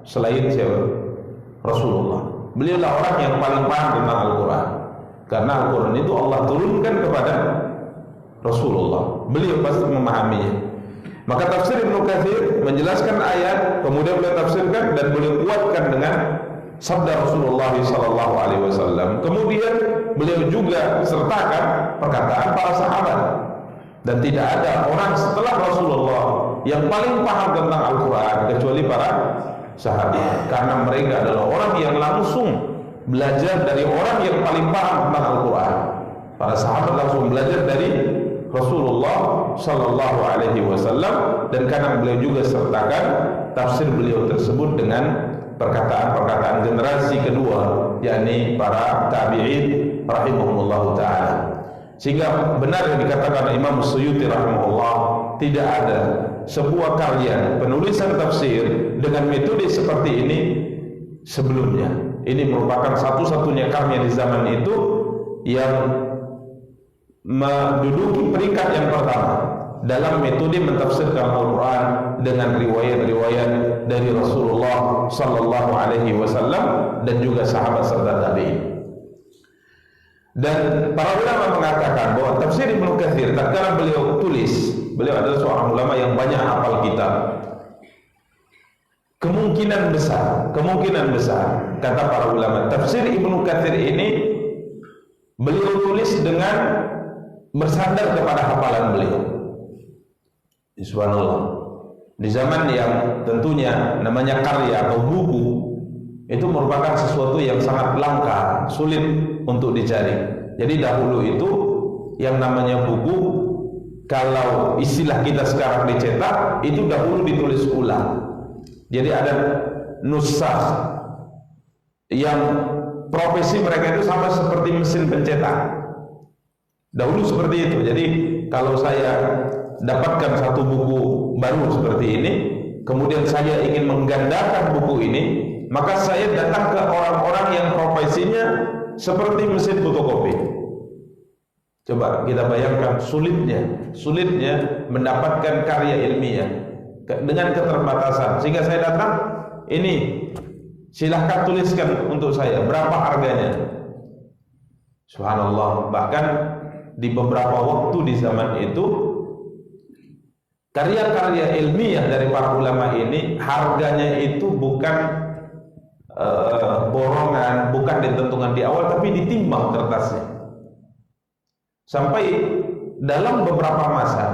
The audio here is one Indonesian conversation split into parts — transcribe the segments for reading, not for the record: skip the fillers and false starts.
selain siapa? Rasulullah. Beliaulah orang yang paling paham tentang Al-Quran, karena Al-Quran itu Allah turunkan kepada Rasulullah. Beliau pasti memahaminya. Maka tafsir Ibnu Katsir menjelaskan ayat, kemudian beliau tafsirkan dan beliau kuatkan dengan sabda Rasulullah SAW. Kemudian beliau juga sertakan perkataan para sahabat. Dan tidak ada orang setelah Rasulullah yang paling paham tentang Al-Quran kecuali para sahabat, karena mereka adalah orang yang langsung belajar dari orang yang paling paham tentang Al-Quran. Para sahabat langsung belajar dari Rasulullah Sallallahu Alaihi Wasallam, dan karena beliau juga sertakan tafsir beliau tersebut dengan perkataan-perkataan generasi kedua, yakni para tabi'in rahimahumullah ta'ala. Sehingga benar yang dikatakan Imam Suyuti rahimahullah, tidak ada sebuah karya penulisan tafsir dengan metode seperti ini sebelumnya. Ini merupakan satu-satunya karya di zaman itu yang menduduki peringkat yang pertama dalam metode mentafsirkan Al-Quran dengan riwayat-riwayat dari Rasulullah Sallallahu Alaihi Wasallam dan juga sahabat serta tabi'in. Dan para ulama mengatakan bahwa tafsir Ibnu Katsir tatkala beliau tulis, beliau adalah seorang ulama yang banyak hafal kitab. Kemungkinan besar kata para ulama, tafsir Ibnu Katsir ini beliau tulis dengan bersandar kepada hafalan beliau. Subhanallah. Di zaman yang tentunya namanya karya atau buku itu merupakan sesuatu yang sangat langka, sulit untuk dicari. Jadi dahulu itu yang namanya buku, kalau istilah kita sekarang dicetak, itu dahulu ditulis ulang. Jadi ada nusakh yang profesi mereka itu sama seperti mesin pencetak. Dahulu seperti itu. Jadi kalau saya dapatkan satu buku baru seperti ini, kemudian saya ingin menggandakan buku ini, maka saya datang ke orang-orang yang profesinya seperti mesin fotokopi. Coba kita bayangkan sulitnya mendapatkan karya ilmiah dengan keterbatasan. Sehingga saya datang, ini silahkan tuliskan untuk saya, berapa harganya? Subhanallah. Bahkan di beberapa waktu di zaman itu, karya-karya ilmiah dari para ulama ini harganya itu bukan borongan, bukan ditentukan di awal, tapi ditimbang kertasnya. Sampai dalam beberapa masa,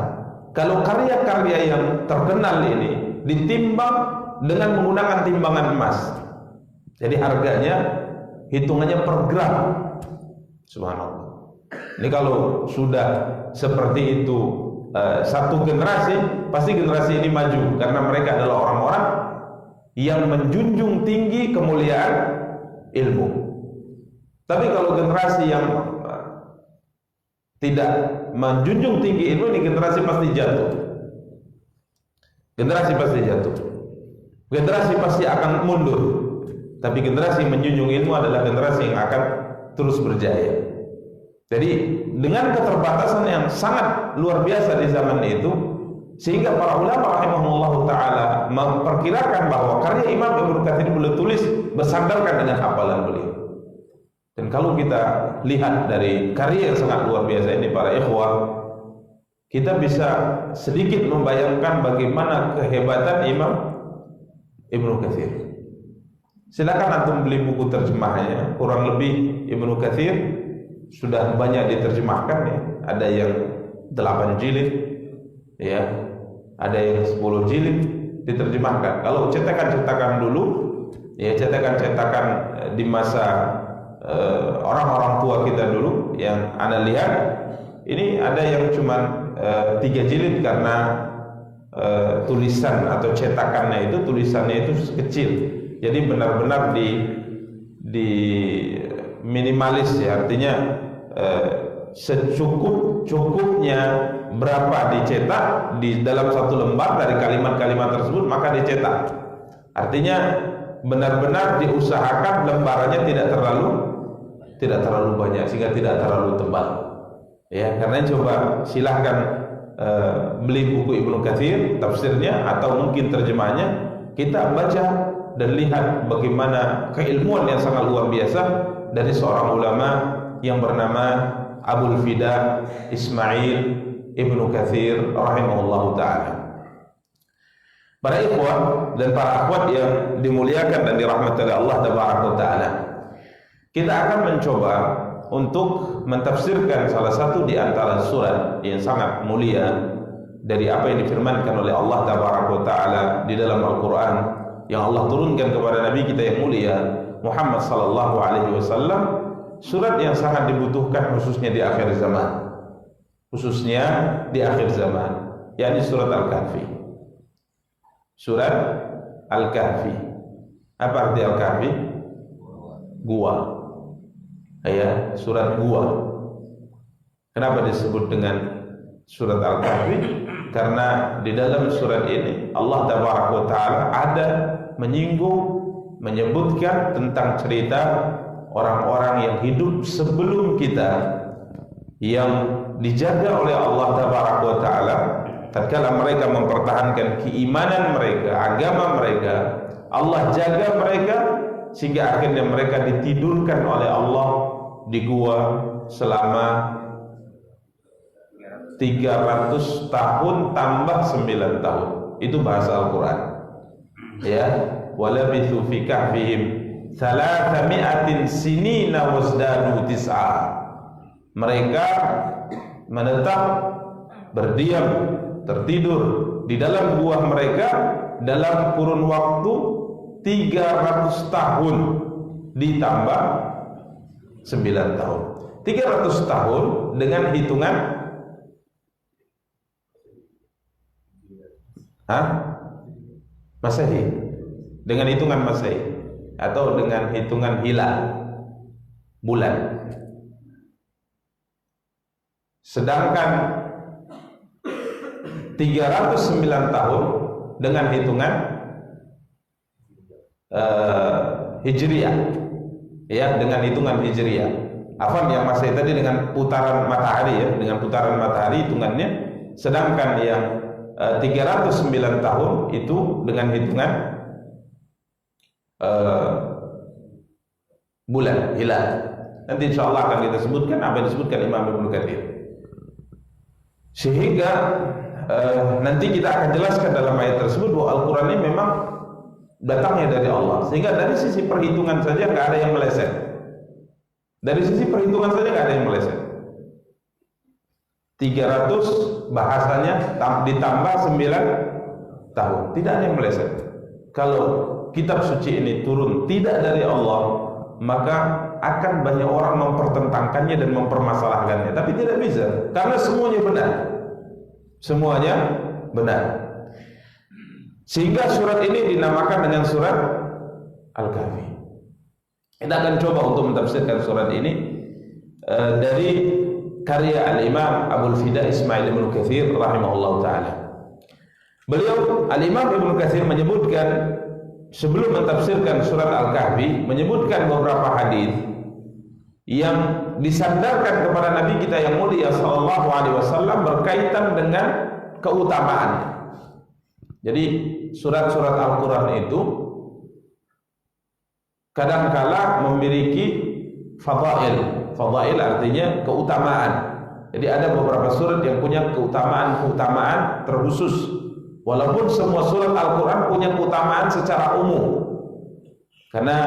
kalau karya-karya yang terkenal ini ditimbang dengan menggunakan timbangan emas, jadi harganya hitungannya per gram. Subhanallah. Ini kalau sudah seperti itu satu generasi, pasti generasi ini maju, karena mereka adalah orang-orang yang menjunjung tinggi kemuliaan ilmu. Tapi kalau generasi yang tidak menjunjung tinggi ilmu, ini generasi pasti jatuh. Generasi pasti jatuh. Generasi pasti akan mundur. Tapi generasi yang menjunjung ilmu adalah generasi yang akan terus berjaya. Jadi dengan keterbatasan yang sangat luar biasa di zaman itu, sehingga para ulama rahimahullah ta'ala memperkirakan bahwa karya Imam Ibnu Katsir beliau tulis bersandarkan dengan hafalan beliau. Dan kalau kita lihat dari karya yang sangat luar biasa ini para ikhwah, kita bisa sedikit membayangkan bagaimana kehebatan Imam Ibnu Katsir. Silakan antum beli buku terjemahnya, kurang lebih Ibnu Katsir sudah banyak diterjemahkan ya. Ada yang 8 jilid ya, ada yang 10 jilid diterjemahkan. Kalau cetakan-cetakan dulu ya, cetakan-cetakan di masa orang-orang tua kita dulu yang Anda lihat, ini ada yang cuma 3 jilid karena tulisan atau cetakannya itu, tulisannya itu kecil. Jadi benar-benar di minimalis ya, artinya secukupnya berapa dicetak di dalam satu lembar dari kalimat-kalimat tersebut maka dicetak. Artinya benar-benar diusahakan lembarannya tidak terlalu banyak sehingga tidak terlalu tebal. Ya, karena coba silahkan beli buku Ibnu Katsir tafsirnya atau mungkin terjemahnya, kita baca dan lihat bagaimana keilmuan yang sangat luar biasa dari seorang ulama yang bernama Abul Fida Ismail Ibnu Katsir rahimahullahu ta'ala. Para ikhwan dan para akhwat yang dimuliakan dan dirahmati oleh Allah Ta'ala, kita akan mencoba untuk mentafsirkan salah satu di antara surat yang sangat mulia dari apa yang difirmankan oleh Allah Ta'ala di dalam Al-Quran yang Allah turunkan kepada Nabi kita yang mulia Muhammad sallallahu alaihi wasallam, surat yang sangat dibutuhkan khususnya di akhir zaman, yakni surat Al-Kahfi. Surat Al-Kahfi. Apa arti Al-Kahfi? Gua. Ya, surat gua. Kenapa disebut dengan surat Al-Kahfi? Karena di dalam surat ini Allah Ta'ala ada menyebutkan tentang cerita orang-orang yang hidup sebelum kita, yang dijaga oleh Allah Ta'ala tatkala mereka mempertahankan keimanan mereka, agama mereka. Allah jaga mereka sehingga akhirnya mereka ditidurkan oleh Allah di gua selama 300 tahun tambah 9 tahun. Itu bahasa Al-Quran. Ya, walabithu fi kahfihim 300 sinina wazdadu tis'a. Mereka menetap, berdiam, tertidur di dalam gua mereka dalam kurun waktu 300 tahun ditambah 9 tahun. 300 tahun dengan hitungan Masehi, dengan hitungan Masehi atau dengan hitungan hilal bulan. Sedangkan 309 tahun dengan hitungan Hijriah, ya, dengan hitungan Hijriah. Afwan, yang Masehi tadi dengan putaran matahari, ya, dengan putaran matahari hitungannya. Sedangkan yang 309 tahun itu dengan hitungan bulan, hilal. Nanti insyaallah akan kita sebutkan apa yang disebutkan Imam Ibnu Katsir. Sehingga nanti kita akan jelaskan dalam ayat tersebut bahwa Al-Quran ini memang datangnya dari Allah. Sehingga dari sisi perhitungan saja nggak ada yang meleset. Dari sisi perhitungan saja nggak ada yang meleset. 300 bahasanya ditambah 9 tahun, tidak ada yang meleset. Kalau kitab suci ini turun tidak dari Allah, maka akan banyak orang mempertentangkannya dan mempermasalahkannya. Tapi tidak bisa, karena semuanya benar. Semuanya benar. Sehingga surat ini dinamakan dengan surat Al-Kahfi. Kita akan coba untuk mentafsirkan surat ini dari karya Al-Imam Abul Fida Ismail Ibnu Katsir rahimahullah ta'ala. Beliau Al-Imam Ibnu Katsir menyebutkan, sebelum mentafsirkan surat Al-Kahfi, menyebutkan beberapa hadis yang disandarkan kepada Nabi kita yang mulia sallallahu alaihi wasallam berkaitan dengan keutamaan. Jadi surat-surat Al-Quran itu kadangkala memiliki fadail. Fadail artinya keutamaan. Jadi ada beberapa surat yang punya keutamaan terkhusus. Walaupun semua surat Al-Quran punya keutamaan secara umum, karena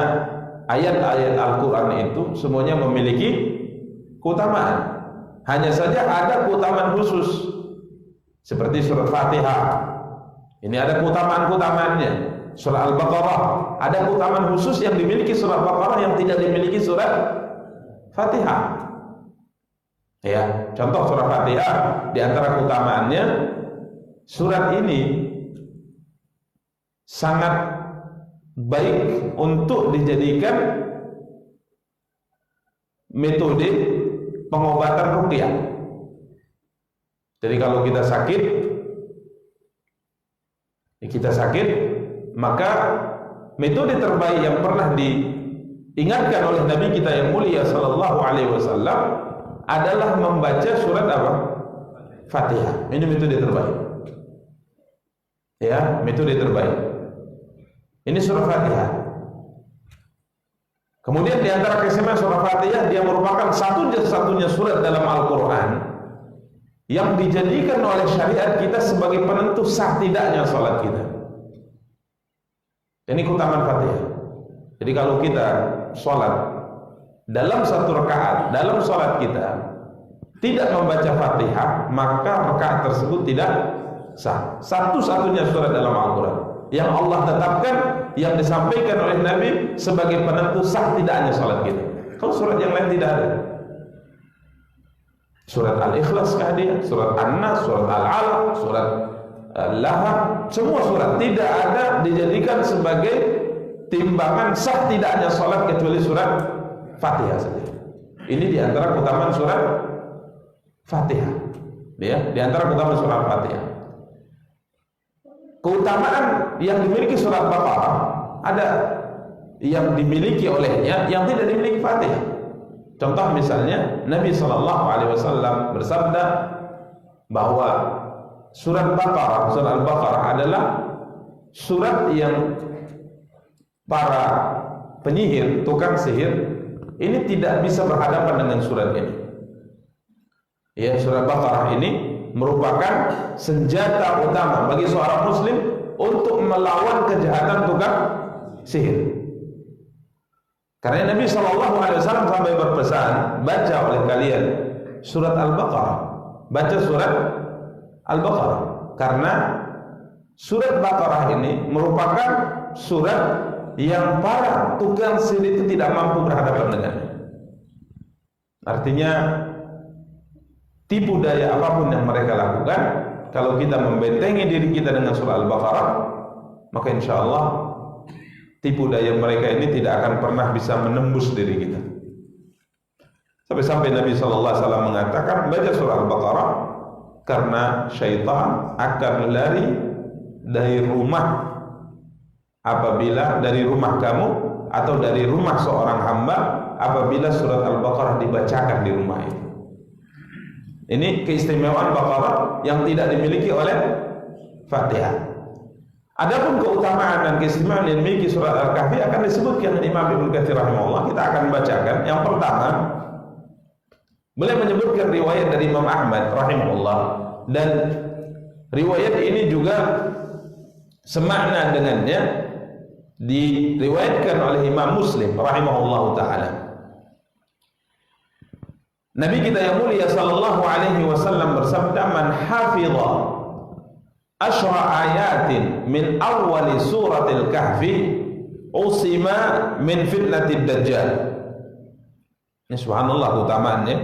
ayat-ayat Al-Quran itu semuanya memiliki keutamaan. Hanya saja ada keutamaan khusus, seperti surat Fatihah. Ini ada keutamaan-keutamaannya. Surah Al-Baqarah ada keutamaan khusus yang dimiliki surah Al-Baqarah yang tidak dimiliki surah Fatihah. Ya, contoh surah Fatihah, di antara keutamaannya surat ini sangat baik untuk dijadikan metode pengobatan ruqyah. Jadi kalau kita sakit, maka metode terbaik yang pernah diingatkan oleh Nabi kita yang mulia sallallahu alaihi wasallam adalah membaca surat apa? Fatihah. Ini metode terbaik. Ya, metode terbaik. Ini surah Fatihah. Kemudian di antara keistimewaan surah Fatihah, dia merupakan satu-satunya surat dalam Al-Quran yang dijadikan oleh syariat kita sebagai penentu sah tidaknya salat kita. Ini keutamaan Fatihah. Jadi kalau kita salat dalam satu rakaat, dalam salat kita tidak membaca Fatihah, maka rakaat tersebut tidak sah. Satu-satunya surat dalam Al-Quran yang Allah tetapkan, yang disampaikan oleh Nabi sebagai penentu sah tidaknya salat kita. Kalau surat yang lain tidak ada. Surat Al-Ikhlas kah dia, surat An-Nas, surat Al-Alaq, surat Al-Lahab, semua surat tidak ada dijadikan sebagai timbangan sah tidaknya salat kecuali surat Fatihah saja. Ini di antara keutamaan surat Fatihah. Ya, di antara keutamaan surat Fatihah. Keutamaan yang dimiliki surat Baqarah ada yang dimiliki olehnya yang tidak dimiliki Fatihah. Contoh misalnya Nabi SAW bersabda bahwa surat Baqarah, surat Al-Baqarah adalah surat yang para penyihir, tukang sihir ini tidak bisa berhadapan dengan surat ini. Ya, surat Baqarah ini merupakan senjata utama bagi seorang muslim untuk melawan kejahatan tukang sihir. Karena Nabi SAW sampai berpesan, baca oleh kalian surat Al-Baqarah, baca surat Al-Baqarah, karena surat Baqarah ini merupakan surat yang para tukang sihir itu tidak mampu berhadapan dengannya. Artinya tipu daya apapun yang mereka lakukan, kalau kita membentengi diri kita dengan surah Al-Baqarah, maka insya Allah tipu daya mereka ini tidak akan pernah bisa menembus diri kita. Sampai-sampai Nabi SAW mengatakan, baca surah Al-Baqarah karena syaitan akan lari dari rumah apabila dari rumah kamu atau dari rumah seorang hamba apabila surat Al-Baqarah dibacakan di rumah itu. Ini keistimewaan Baqarah yang tidak dimiliki oleh Fatihah. Adapun keutamaan dan keistimewaan yang dimiliki surat Al-Kahfi akan disebutkan oleh Imam Ibnu Katsir rahimahullah. Kita akan bacakan. Yang pertama, beliau menyebutkan riwayat dari Imam Ahmad rahimahullah, dan riwayat ini juga semakna dengannya diriwayatkan oleh Imam Muslim rahimahullah taala. Nabi kita yang mulia sallallahu alaihi wasallam bersabda, man hafidha asyra ayatin min awwali suratil kahfi usima min fitnatid dajjal. Ini subhanallah keutamaannya.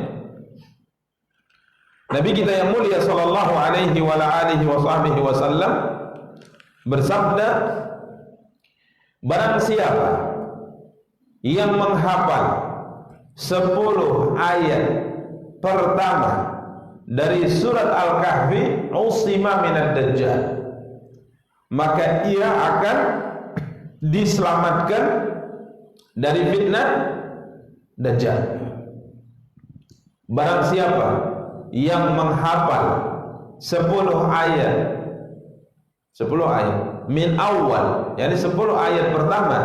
Nabi kita yang mulia sallallahu alaihi wa alihi wasallam bersabda, barang siapa yang menghafal 10 ayat pertama dari surat Al-Kahfi, usima minad dajjal, maka ia akan diselamatkan dari fitnah dajjal. Barang siapa yang menghafal 10 ayat min awal, yakni 10 ayat pertama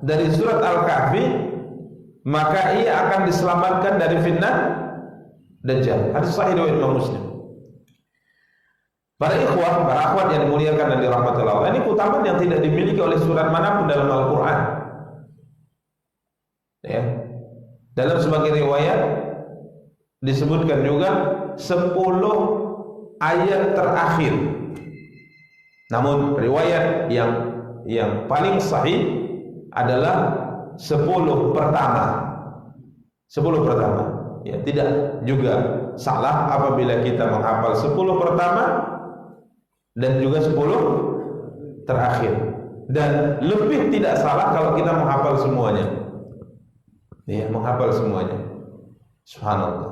dari surat Al-Kahfi, maka ia akan diselamatkan dari fitnah dajjal. Hadis sahih riwayat Imam Muslim. Para ikhwah, para akhwat yang dimuliakan dan dirahmati Allah, ini keutamaan yang tidak dimiliki oleh surat manapun dalam Al-Quran. Ya. Dalam sebagai riwayat disebutkan juga 10 ayat terakhir. Namun riwayat yang paling sahih adalah 10 pertama. 10 pertama. Ya, tidak juga salah apabila kita menghafal 10 pertama dan juga 10 terakhir. Dan lebih tidak salah kalau kita menghafal semuanya. Ya, menghafal semuanya. Subhanallah.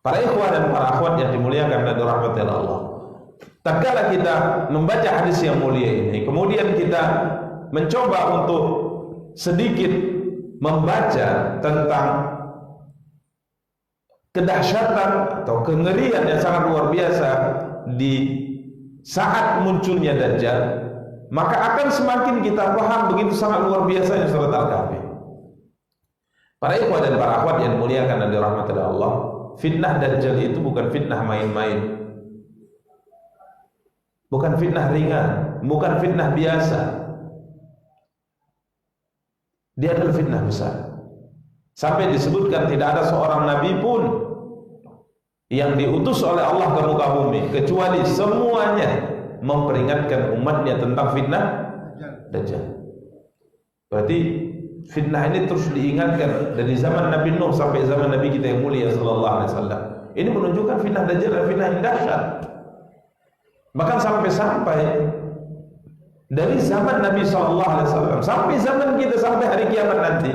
Para ikhwan dan para akhwat yang dimuliakan dan dirahmati Allah, tatkala kita membaca hadis yang mulia ini, kemudian kita mencoba untuk sedikit membaca tentang kedahsyatan atau kengerian yang sangat luar biasa di saat munculnya Dajjal, maka akan semakin kita paham begitu sangat luar biasanya surat Al-Kahfi. Para ikhwah dan para akhwat yang muliakan dan dirahmati oleh Allah, fitnah Dajjal itu bukan fitnah main-main. Bukan fitnah ringan, bukan fitnah biasa. Dia adalah fitnah besar. Sampai disebutkan tidak ada seorang nabi pun yang diutus oleh Allah ke muka bumi kecuali semuanya memperingatkan umatnya tentang fitnah Dajjal. Berarti fitnah ini terus diingatkan dari zaman Nabi Nuh sampai zaman Nabi kita yang mulia sallallahu alaihi wasallam. Ini menunjukkan fitnah Dajjal adalah fitnah yang dahsyat. Bahkan sampai-sampai dari zaman Nabi sallallahu alaihi wasallam sampai zaman kita, sampai hari kiamat nanti,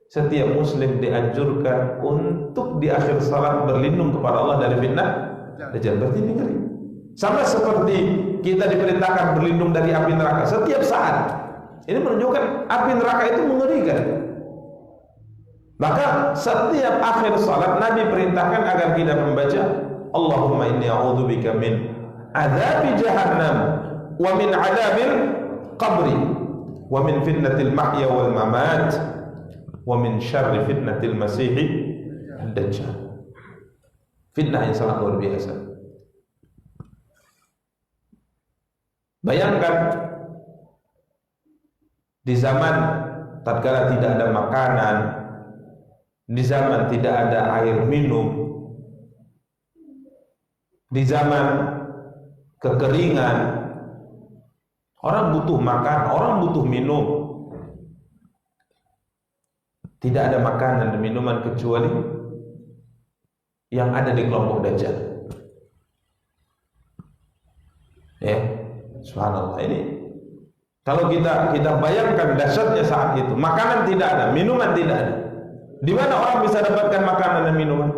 setiap muslim dianjurkan untuk di akhir salat berlindung kepada Allah dari fitnah Dajjal. Berarti ini ngeri. Sama seperti kita diperintahkan berlindung dari api neraka setiap saat. Ini menunjukkan api neraka itu mengerikan. Maka setiap akhir salat Nabi perintahkan agar kita membaca Allahumma inni a'udzubika min adzabi jahannam wa min adzabil qabri wa min fitnatil mahya wal mamat wa min syarri fitnatil masih ad-dajjal. Fitnah yang sangat luar biasa. Bayangkan di zaman tatkala tidak ada makanan, di zaman tidak ada air minum, di zaman kekeringan, orang butuh makan, orang butuh minum. Tidak ada makanan dan minuman kecuali yang ada di kelompok Dajjal. Ya, subhanallah. Ini kalau kita bayangkan dahsyatnya saat itu, makanan tidak ada, minuman tidak ada. Di mana orang bisa dapatkan makanan dan minuman?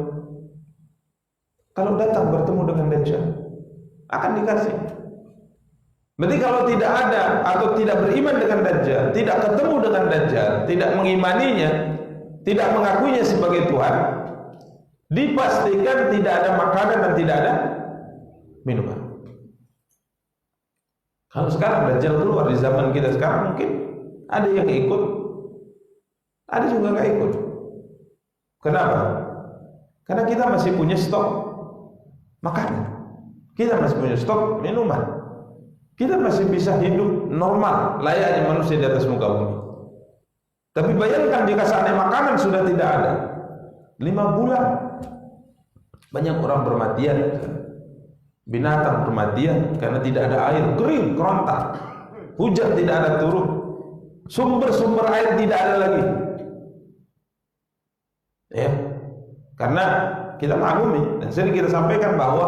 Kalau datang bertemu dengan Dajjal, akan dikasih. Berarti kalau tidak ada atau tidak beriman dengan Dajjal, tidak ketemu dengan Dajjal, tidak mengimaninya, tidak mengakuinya sebagai Tuhan, dipastikan tidak ada makanan dan tidak ada minuman. Kalau sekarang Dajjal keluar di zaman kita sekarang, mungkin ada yang ikut, ada juga nggak ikut. Kenapa? Karena kita masih punya stok makanan, kita masih punya stok minuman, kita masih bisa hidup normal layaknya manusia di atas muka bumi. Tapi bayangkan jika seandainya makanan sudah tidak ada, 5 bulan banyak orang bermatian, binatang bermatian karena tidak ada air, kering, kerontang, hujan tidak ada turun, sumber-sumber air tidak ada lagi. Ya, karena kita maklumi dan sering kita sampaikan bahwa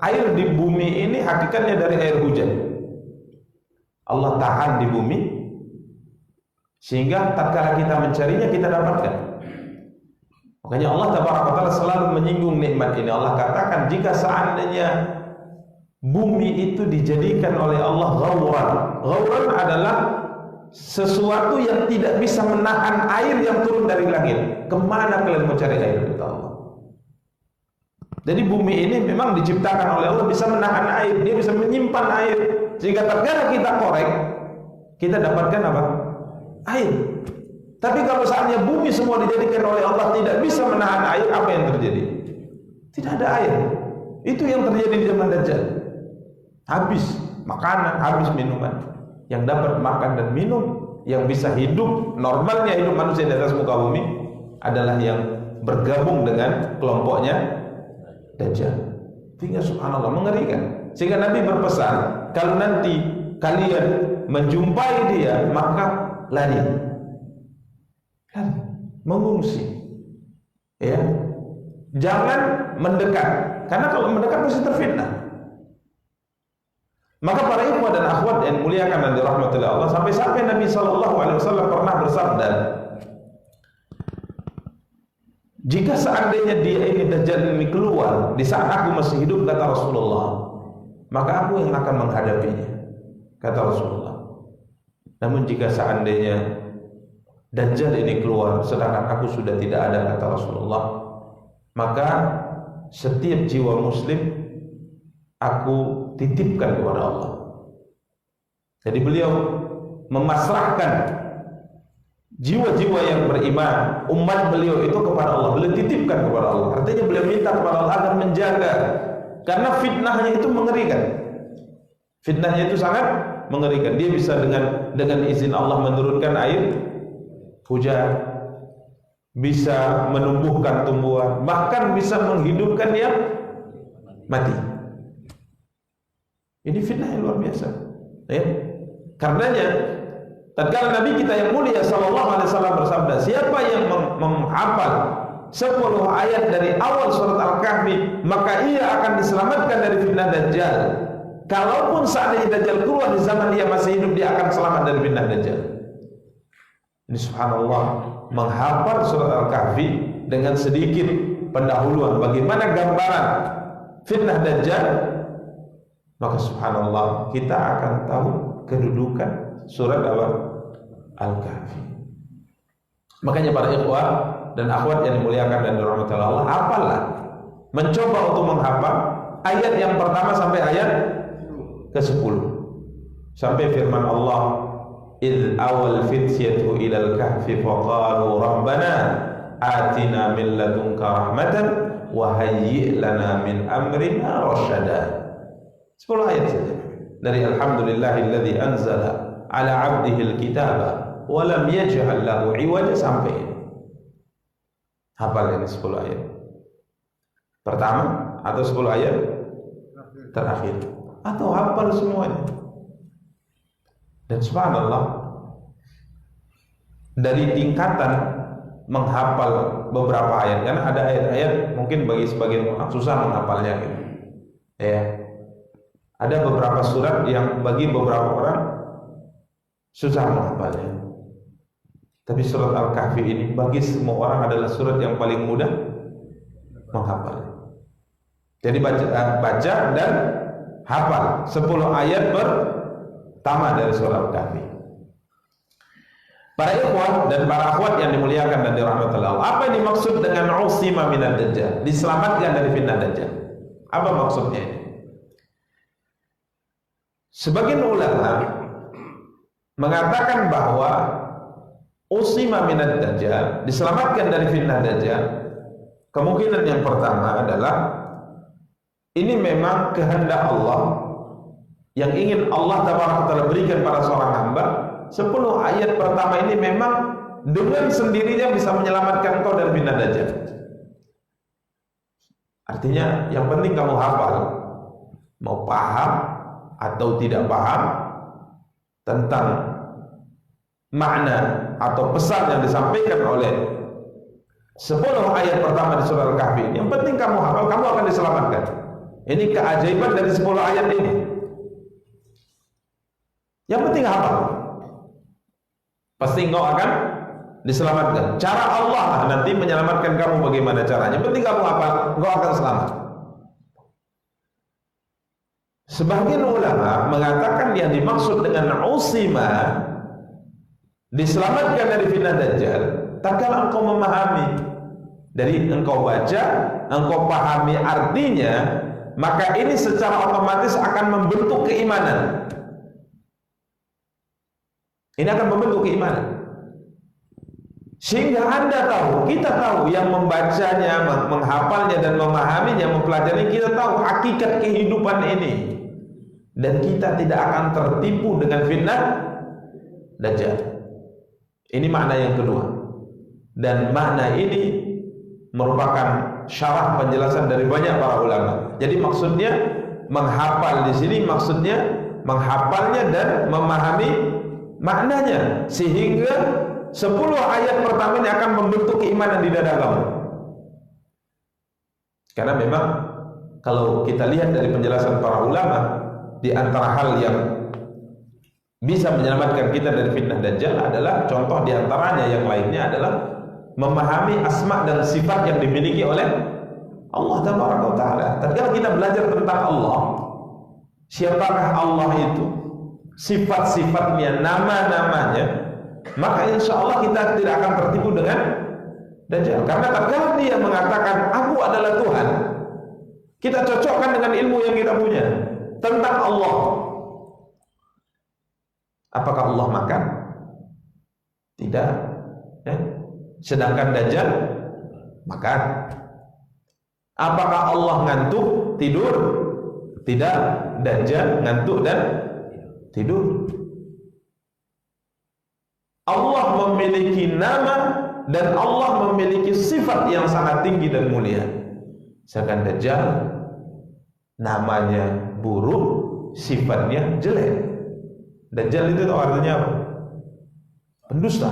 air di bumi ini hakikatnya dari air hujan. Allah tahan di bumi sehingga tatkala kita mencarinya kita dapatkan. Makanya Allah Tabaraka Ta'ala selalu menyinggung nikmat ini. Allah katakan jika seandainya bumi itu dijadikan oleh Allah ghauran. Ghauran adalah sesuatu yang tidak bisa menahan air yang turun dari langit. Kemana kalian mau cari air? Kata Allah. Jadi bumi ini memang diciptakan oleh Allah bisa menahan air, dia bisa menyimpan air, sehingga tatkala kita korek, kita dapatkan apa? Air. Tapi kalau saatnya bumi semua dijadikan oleh Allah tidak bisa menahan air, apa yang terjadi? Tidak ada air. Itu yang terjadi di zaman Dajjal. Habis makanan, habis minuman. Yang dapat makan dan minum, yang bisa hidup normalnya hidup manusia di atas muka bumi adalah yang bergabung dengan kelompoknya Dajjal. Tinggal subhanallah mengerikan. Sehingga Nabi berpesan, kalau nanti kalian menjumpai dia, maka lari, mengungsi. Ya, jangan mendekat, karena kalau mendekat pasti terfitnah. Maka para ikhwah dan akhwat yang muliakan dan dirahmati Allah, sampai-sampai Nabi SAW pernah bersabda, jika seandainya dia ini Dajjal ini keluar di saat aku masih hidup, kata Rasulullah, maka aku yang akan menghadapinya, kata Rasulullah. Namun jika seandainya Dajjal ini keluar sedangkan aku sudah tidak ada, kata Rasulullah, maka setiap jiwa muslim aku titipkan kepada Allah. Jadi beliau memasrahkan jiwa-jiwa yang beriman, umat beliau itu kepada Allah. Beliau titipkan kepada Allah. Artinya beliau minta kepada Allah agar menjaga, karena fitnahnya itu mengerikan. Fitnahnya itu sangat mengerikan. Dia bisa dengan izin Allah menurunkan air hujan, bisa menumbuhkan tumbuhan, bahkan bisa menghidupkan yang mati. Ini fitnah yang luar biasa. Ya. Karenanya tatkala Nabi kita yang mulia sallallahu alaihi wasallam bersabda, siapa yang menghafal 10 ayat dari awal surat Al-Kahfi, maka ia akan diselamatkan dari fitnah Dajjal. Kalaupun seandainya Dajjal keluar di zaman dia masih hidup, dia akan selamat dari fitnah Dajjal. Ini subhanallah, menghafal surat Al-Kahfi dengan sedikit pendahuluan bagaimana gambaran fitnah Dajjal, maka subhanallah kita akan tahu kedudukan surat Al-Kahfi. Makanya para ikhwah dan akhwat yang dimuliakan dan dirahmati Allah, hafallah, mencoba untuk menghafal ayat yang pertama sampai ayat ke-10, sampai firman Allah, "Idz awal fityatu ilal kahfi faqalu rabbana atina min ladunka rahmatan wa hayyi' lana min amrina rasyada." 10 ayat saja dari alhamdulillahilladzi anzala ala 'abdihi alkitaba wa lam yaj'al lahu 'iwaja sampai ini. Hafal ini 10 ayat pertama atau 10 ayat terakhir, atau hafal semuanya. Dan subhanallah, dari tingkatan menghafal beberapa ayat, karena ada ayat-ayat mungkin bagi sebagian orang susah menghafalnya gitu. Ya. Ada beberapa surat yang bagi beberapa orang susah menghafalnya. Tapi surat Al-Kahfi ini bagi semua orang adalah surat yang paling mudah menghafal. Jadi baca dan hafal 10 ayat pertama dari surat Al-Kahfi. Para ikhwan dan para akhwat yang dimuliakan dan dirahmati Allah, apa yang dimaksud dengan usima minad dajjal? Diselamatkan dari fitnah Dajjal. Apa maksudnya ini? Sebagian ulama mengatakan bahwa usima minad dajjal, diselamatkan dari fitnah Dajjal, kemungkinan yang pertama adalah ini memang kehendak Allah yang ingin Allah Taala berikan pada seorang hamba. 10 ayat pertama ini memang dengan sendirinya bisa menyelamatkan engkau dari fitnah Dajjal. Artinya yang penting kamu hafal, mau paham atau tidak paham tentang makna atau pesan yang disampaikan oleh 10 ayat pertama di surah Al-Kahfi, yang penting kamu hafal, kamu akan diselamatkan. Ini keajaiban dari 10 ayat ini. Yang penting hafal, pasti engkau akan diselamatkan. Cara Allah nanti menyelamatkan kamu, bagaimana caranya, penting kamu hafal, engkau akan selamat. Sebagian ulama mengatakan yang dimaksud dengan usima, diselamatkan dari fitnah Dajjal, tatkala engkau memahami, dari engkau baca, engkau pahami artinya, maka ini secara otomatis akan membentuk keimanan. Ini akan membentuk keimanan. Sehingga Anda tahu, kita tahu, yang membacanya, menghafalnya dan memahaminya, mempelajari, kita tahu hakikat kehidupan ini. Dan kita tidak akan tertipu dengan fitnah Dajjal. Ini makna yang kedua. Dan makna ini merupakan syarah penjelasan dari banyak para ulama. Jadi maksudnya menghafal di sini maksudnya menghafalnya dan memahami maknanya, sehingga 10 ayat pertama ini akan membentuk keimanan di dada kamu. Karena memang kalau kita lihat dari penjelasan para ulama, di antara hal yang bisa menyelamatkan kita dari fitnah Dajjal adalah, contoh di antaranya yang lainnya adalah memahami asma dan sifat yang dimiliki oleh Allah Taala. Tatkala kita belajar tentang Allah, siapakah Allah itu, sifat-sifatnya, nama-namanya, maka insya Allah kita tidak akan tertipu dengan Dajjal. Karena tatkala dia mengatakan aku adalah Tuhan, kita cocokkan dengan ilmu yang kita punya tentang Allah. Apakah Allah makan? Tidak. Ya. Sedangkan Dajjal makan. Apakah Allah ngantuk, tidur? Tidak. Dajjal ngantuk dan tidur. Allah memiliki nama dan Allah memiliki sifat yang sangat tinggi dan mulia. Sedangkan Dajjal namanya buruk, sifatnya jelek. Dajjal itu tahu artinya apa? Pendusta.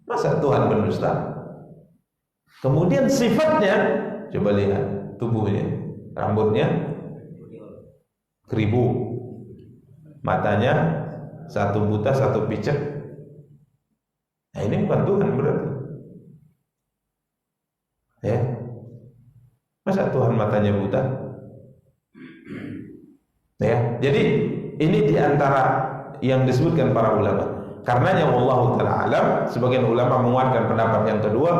Masa Tuhan pendusta? Kemudian sifatnya, coba lihat tubuhnya, rambutnya keribu, matanya satu buta satu picek. Nah, ini bukan Tuhan berarti. Ya. Masa Tuhan matanya buta? Ya. Jadi ini diantara yang disebutkan para ulama. Karenanya wallahu taala alam, sebagian ulama menguatkan pendapat yang kedua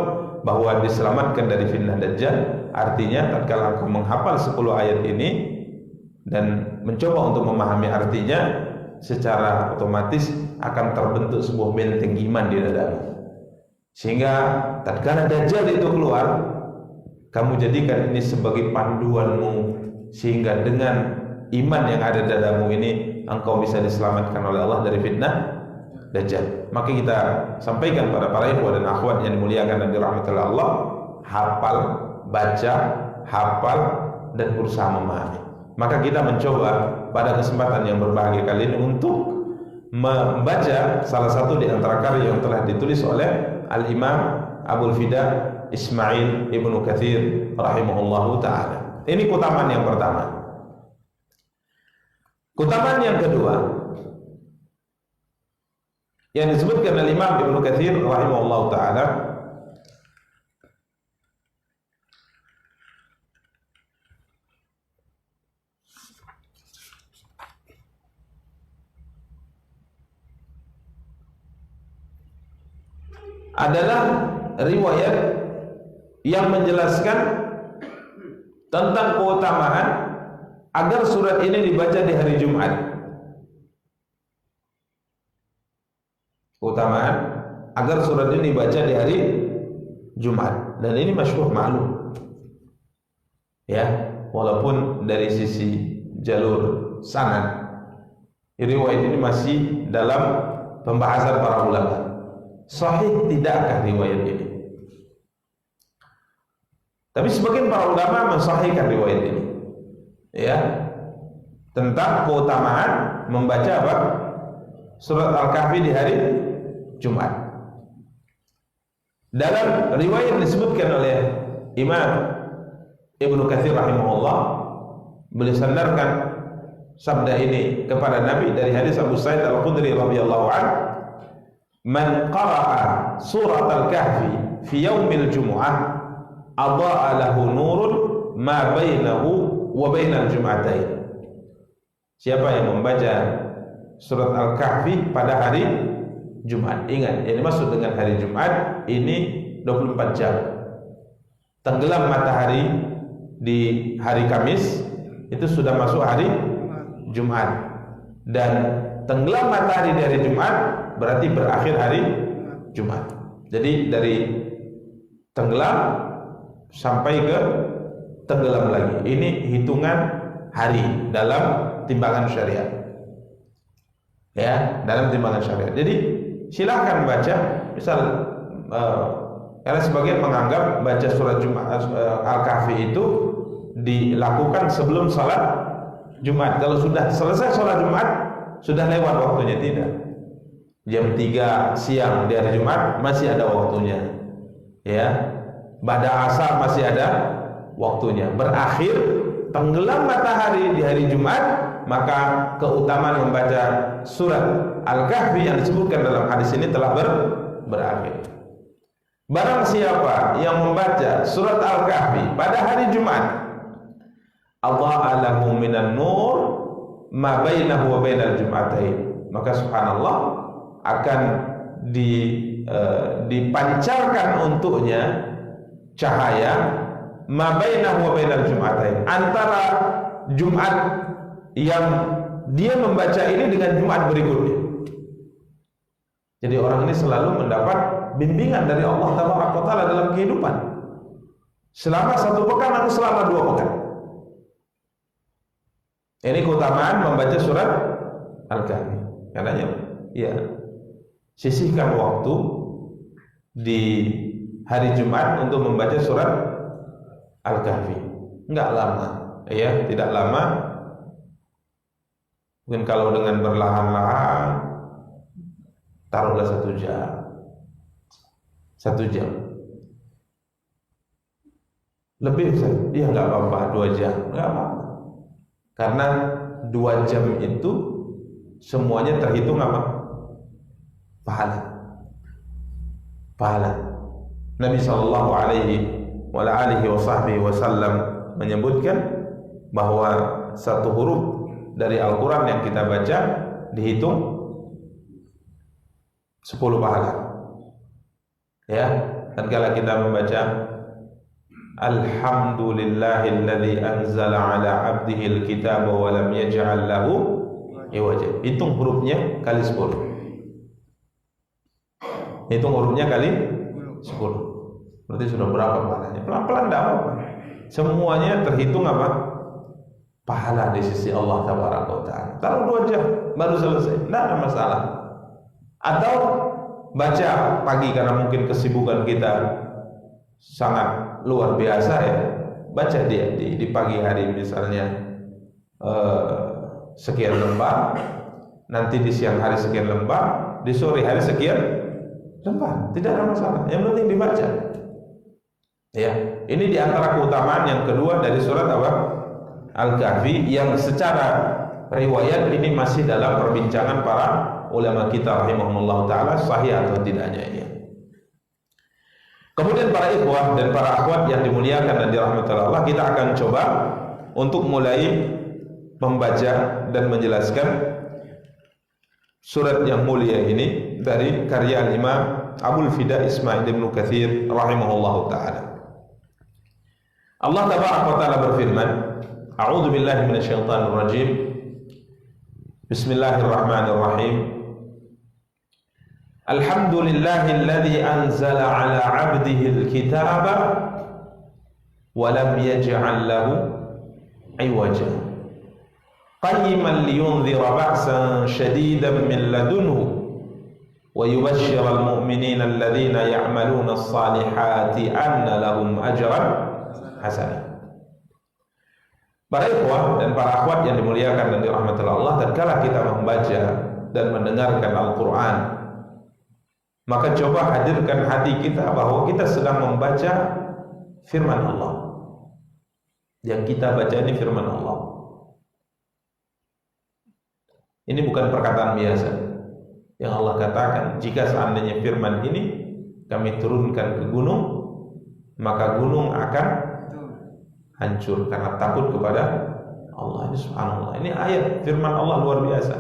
bahwa diselamatkan dari fitnah Dajjal. Artinya tatkala engkau menghafal 10 ayat ini dan mencoba untuk memahami artinya, secara otomatis akan terbentuk sebuah benteng iman di dadamu. Sehingga tatkala Dajjal itu keluar, kamu jadikan ini sebagai panduanmu, sehingga dengan iman yang ada di dadamu ini engkau bisa diselamatkan oleh Allah dari fitnah Dajjal. Maka kita sampaikan pada para ikhwan dan akhwat yang dimuliakan dan dirahmati oleh Allah, hafal, baca, hafal dan berusaha memahami. Maka kita mencoba pada kesempatan yang berbahagia kali ini untuk membaca salah satu di antara karya yang telah ditulis oleh Al-Imam Abul Fida Ismail Ibnu Katsir rahimahullahu ta'ala. Ini keutamaan yang pertama. Keutamaan yang kedua yang disebutkan oleh Imam Ibnu Katsir rahimahullahu ta'ala, adalah riwayat yang menjelaskan tentang keutamaan agar surat ini dibaca di hari Jumat. Keutamaan agar surat ini dibaca di hari Jumat, dan ini masyhur maklum. Ya, walaupun dari sisi jalur sanad riwayat ini masih dalam pembahasan para ulama. Sahih tidakkah riwayat ini? Tapi sebagian para ulama mensahihkan riwayat ini. Ya, tentang keutamaan membaca apa? Surat Al-Kahfi di hari Jumat. Dalam riwayat disebutkan oleh Imam Ibnu Katsir rahimahullah, beliau sandarkan sabda ini kepada Nabi dari hadis Abu Sa'id Al-Khudri radhiyallahu anhu, "Man qara'a surat Al-Kahfi fi yaumil Jumu'ah adha'a lahu nurun ma bainahu wa bainal jum'atain." Siapa yang membaca surat Al-Kahfi pada hari Jumat. Ingat, yang dimaksud dengan hari Jumat ini 24 jam. Tenggelam matahari di hari Kamis itu sudah masuk hari Jumat, dan tenggelam matahari di hari Jumat berarti berakhir hari Jumat. Jadi dari tenggelam sampai ke tenggelam lagi, ini hitungan hari dalam timbangan syariat. Ya, dalam timbangan syariat. Jadi silahkan baca, misal karena sebagian menganggap baca surat Jumat Al-Kahfi itu dilakukan sebelum sholat Jumat. Kalau sudah selesai sholat Jumat, sudah lewat waktunya. Tidak. Jam 3 siang di hari Jumat masih ada waktunya. Ya, ba'da asar masih ada waktunya. Berakhir tenggelam matahari di hari Jumat, maka keutamaan membaca surat Al-Kahfi yang disebutkan dalam hadis ini telah berakhir. Barang siapa yang membaca surat Al-Kahfi pada hari Jumat, adha'a lahu minan nur ma bainahu wa bainal jum'atain, maka subhanallah akan dipancarkan untuknya cahaya ma bainahu wa bainal jum'atain, antara Jumat yang dia membaca ini dengan Jumat berikutnya. Jadi orang ini selalu mendapat bimbingan dari Allah Taala dalam kehidupan. Selama 1 pekan atau selama 2 pekan. Ini keutamaan membaca surat Al-Kahfi. Katanya, ya, sisihkan waktu di hari Jumat untuk membaca surat Al-Kahfi. Enggak lama, ya, tidak lama. Mungkin kalau dengan berlahan-lahan, taruhlah 1 jam. 1 jam. Lebih, ya enggak apa-apa, 2 jam, enggak apa-apa. Karena 2 jam itu semuanya terhitung apa? Pahala. Pahala. Nabi sallallahu alaihi wasallam menyebutkan bahwa 1 huruf dari Al-Quran yang kita baca dihitung 10 pahala. Ya, dan kalau kita membaca Alhamdulillahilladzi anzala ala abdihil kitaba wa lam yaj'al lahu iwaja. Hitung hurufnya kali 10. Hitung hurufnya kali 10. Berarti sudah berapa pahalanya? Pelan-pelan enggak apa-apa. Semuanya terhitung apa? Pahala di sisi Allah Taala. Taruh 2 jam baru selesai. Enggak ada masalah. Atau baca pagi karena mungkin kesibukan kita sangat luar biasa, ya, baca dia di pagi hari misalnya sekian lembar, nanti di siang hari sekian lembar, di sore hari sekian lembar, tidak ada masalah, yang penting dibaca. Ya, ini diantara keutamaan yang kedua dari surat apa? Al-Kahfi, yang secara riwayat ini masih dalam perbincangan para ulama kita rahimahumullah taala sahih atau tidaknya ya. Kemudian para ikhwah dan para akhwat yang dimuliakan dan dirahmati Allah, kita akan coba untuk mulai membaca dan menjelaskan surat yang mulia ini dari karya Imam Abul Fida Ismail bin Katsir rahimahullahu taala. Allah Taala berfirman, A'udzu billahi minasyaitonir rajim. Bismillahirrahmanirrahim. Alhamdulillahilladzi anzala ala 'abdihil kitaba wa lam yaj'al lahu 'iwaja qayyiman liyunzira ba'san shadidan min ladunhu wa yubashshiral mu'minina alladhina ya'maluna as-salihati anna lahum ajran hasanah. Para ikhwah dan para akhwat yang dimuliakan dan dirahmati Allah, tatkala kita membaca dan mendengarkan Al-Qur'an, maka coba hadirkan hati kita bahwa kita sedang membaca firman Allah. Yang kita baca ini firman Allah. Ini bukan perkataan biasa. Yang Allah katakan, jika seandainya firman ini kami turunkan ke gunung, maka gunung akan hancur karena takut kepada Allah. Ini subhanallah. Ini ayat firman Allah luar biasa.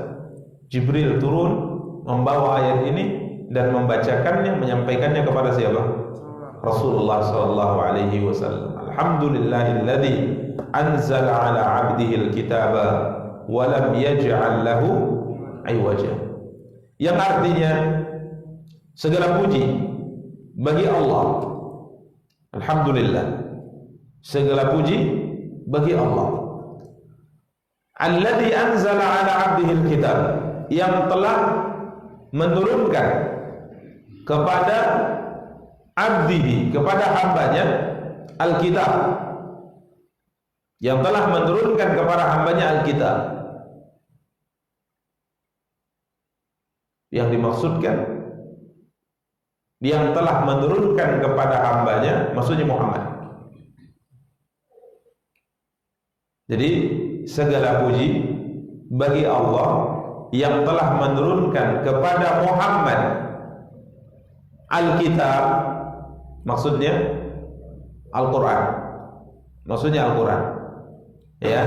Jibril turun membawa ayat ini dan membacakannya, menyampaikannya kepada siapa? Rasulullah sallallahu alaihi wasallam. Alhamdulillahilladzi anzala ala 'abdihil kitaba wa lam yaj'al lahu 'iwaja. Yang artinya segala puji bagi Allah. Alhamdulillah. Segala puji bagi Allah. Alladzi anzala ala 'abdihil kitab, yang telah menurunkan kepada abdihi, kepada hambanya Alkitab, yang telah menurunkan kepada hambanya Alkitab. Yang dimaksudkan yang telah menurunkan kepada hambanya, maksudnya Muhammad. Jadi segala puji bagi Allah yang telah menurunkan kepada Muhammad Alkitab, maksudnya Al-Quran, maksudnya Al-Quran, ya,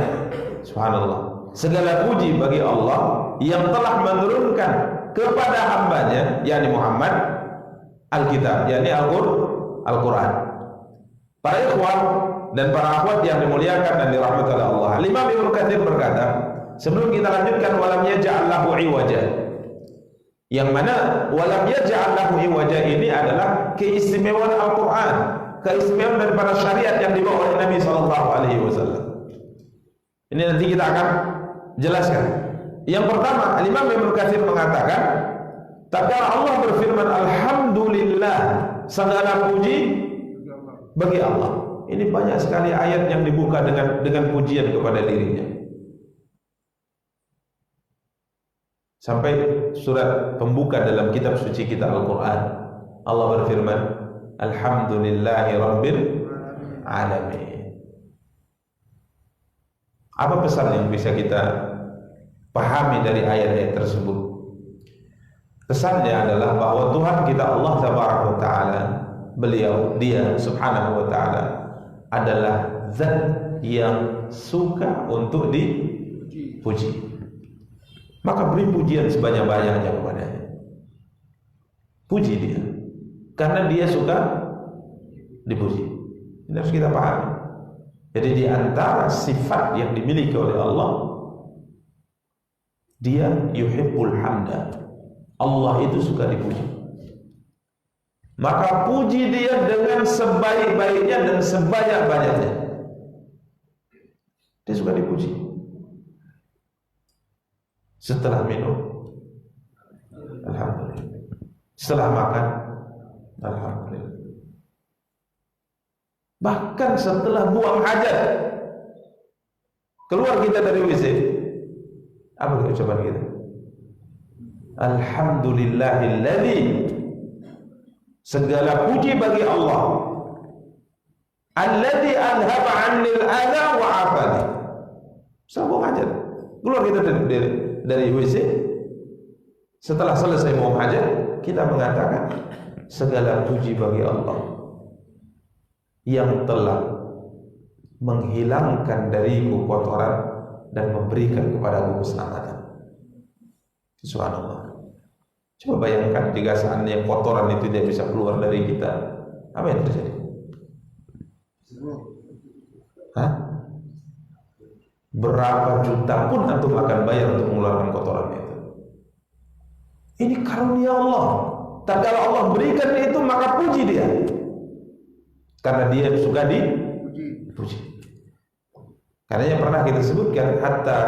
subhanallah. Segala puji bagi Allah yang telah menurunkan kepada hambanya, yakni Muhammad, Alkitab, yakni Al-Quran. Para ikhwan dan para akhwat yang dimuliakan dan dirahmati oleh Allah, Imam Ibnu Katsir berkata, sebelum kita lanjutkan, walam yaj'al lahu 'iwaja, Yang mana walam yaj'al lahu iwaja ini adalah keistimewaan Al-Quran, keistimewaan daripada syariat yang dibawa oleh Nabi SAW. Ini nanti kita akan jelaskan. Yang pertama, Imam Ibnu Katsir mengatakan, tatkala Allah berfirman alhamdulillah, segala puji bagi Allah. Ini banyak sekali ayat yang dibuka dengan pujian kepada dirinya. Sampai surat pembuka dalam kitab suci kita Al-Quran, Allah berfirman alhamdulillahi rabbil alamin. Apa pesan yang bisa kita pahami dari ayat-ayat tersebut? Pesannya adalah bahwa Tuhan kita Allah Tabaraka wa Ta'ala, Dia Subhanahu wa Ta'ala adalah zat yang suka untuk dipuji. Maka beri pujian sebanyak-banyaknya kepadanya. Puji Dia, karena Dia suka dipuji. Ini harus kita pahami. Jadi di antara sifat yang dimiliki oleh Allah, Dia yuhibbul hamda. Allah itu suka dipuji. Maka puji Dia dengan sebaik-baiknya dan sebanyak-banyaknya. Dia suka dipuji. Setelah minum, alhamdulillah. Setelah makan, alhamdulillah. Bahkan setelah buang hajat, keluar kita dari WC, apa ucapan kita? Alhamdulillahilladzi, segala puji bagi Allah, alladzi anhaba 'anil adha wa 'afani. Setelah buang hajat, keluar kita dari WC, setelah selesai buang hajat, kita mengatakan segala puji bagi Allah yang telah menghilangkan dariku kotoran dan memberikan kepadaku keselamatan. Subhanallah. Coba bayangkan jika seandainya kotoran itu dia bisa keluar dari kita, apa yang terjadi? Hah? Berapa juta pun antum akan bayar untuk mengeluarkan kotoran itu. Ini karunia Allah. Tatkala Allah berikan itu, maka puji Dia, karena Dia suka dipuji. Karena yang pernah kita sebutkan, hatta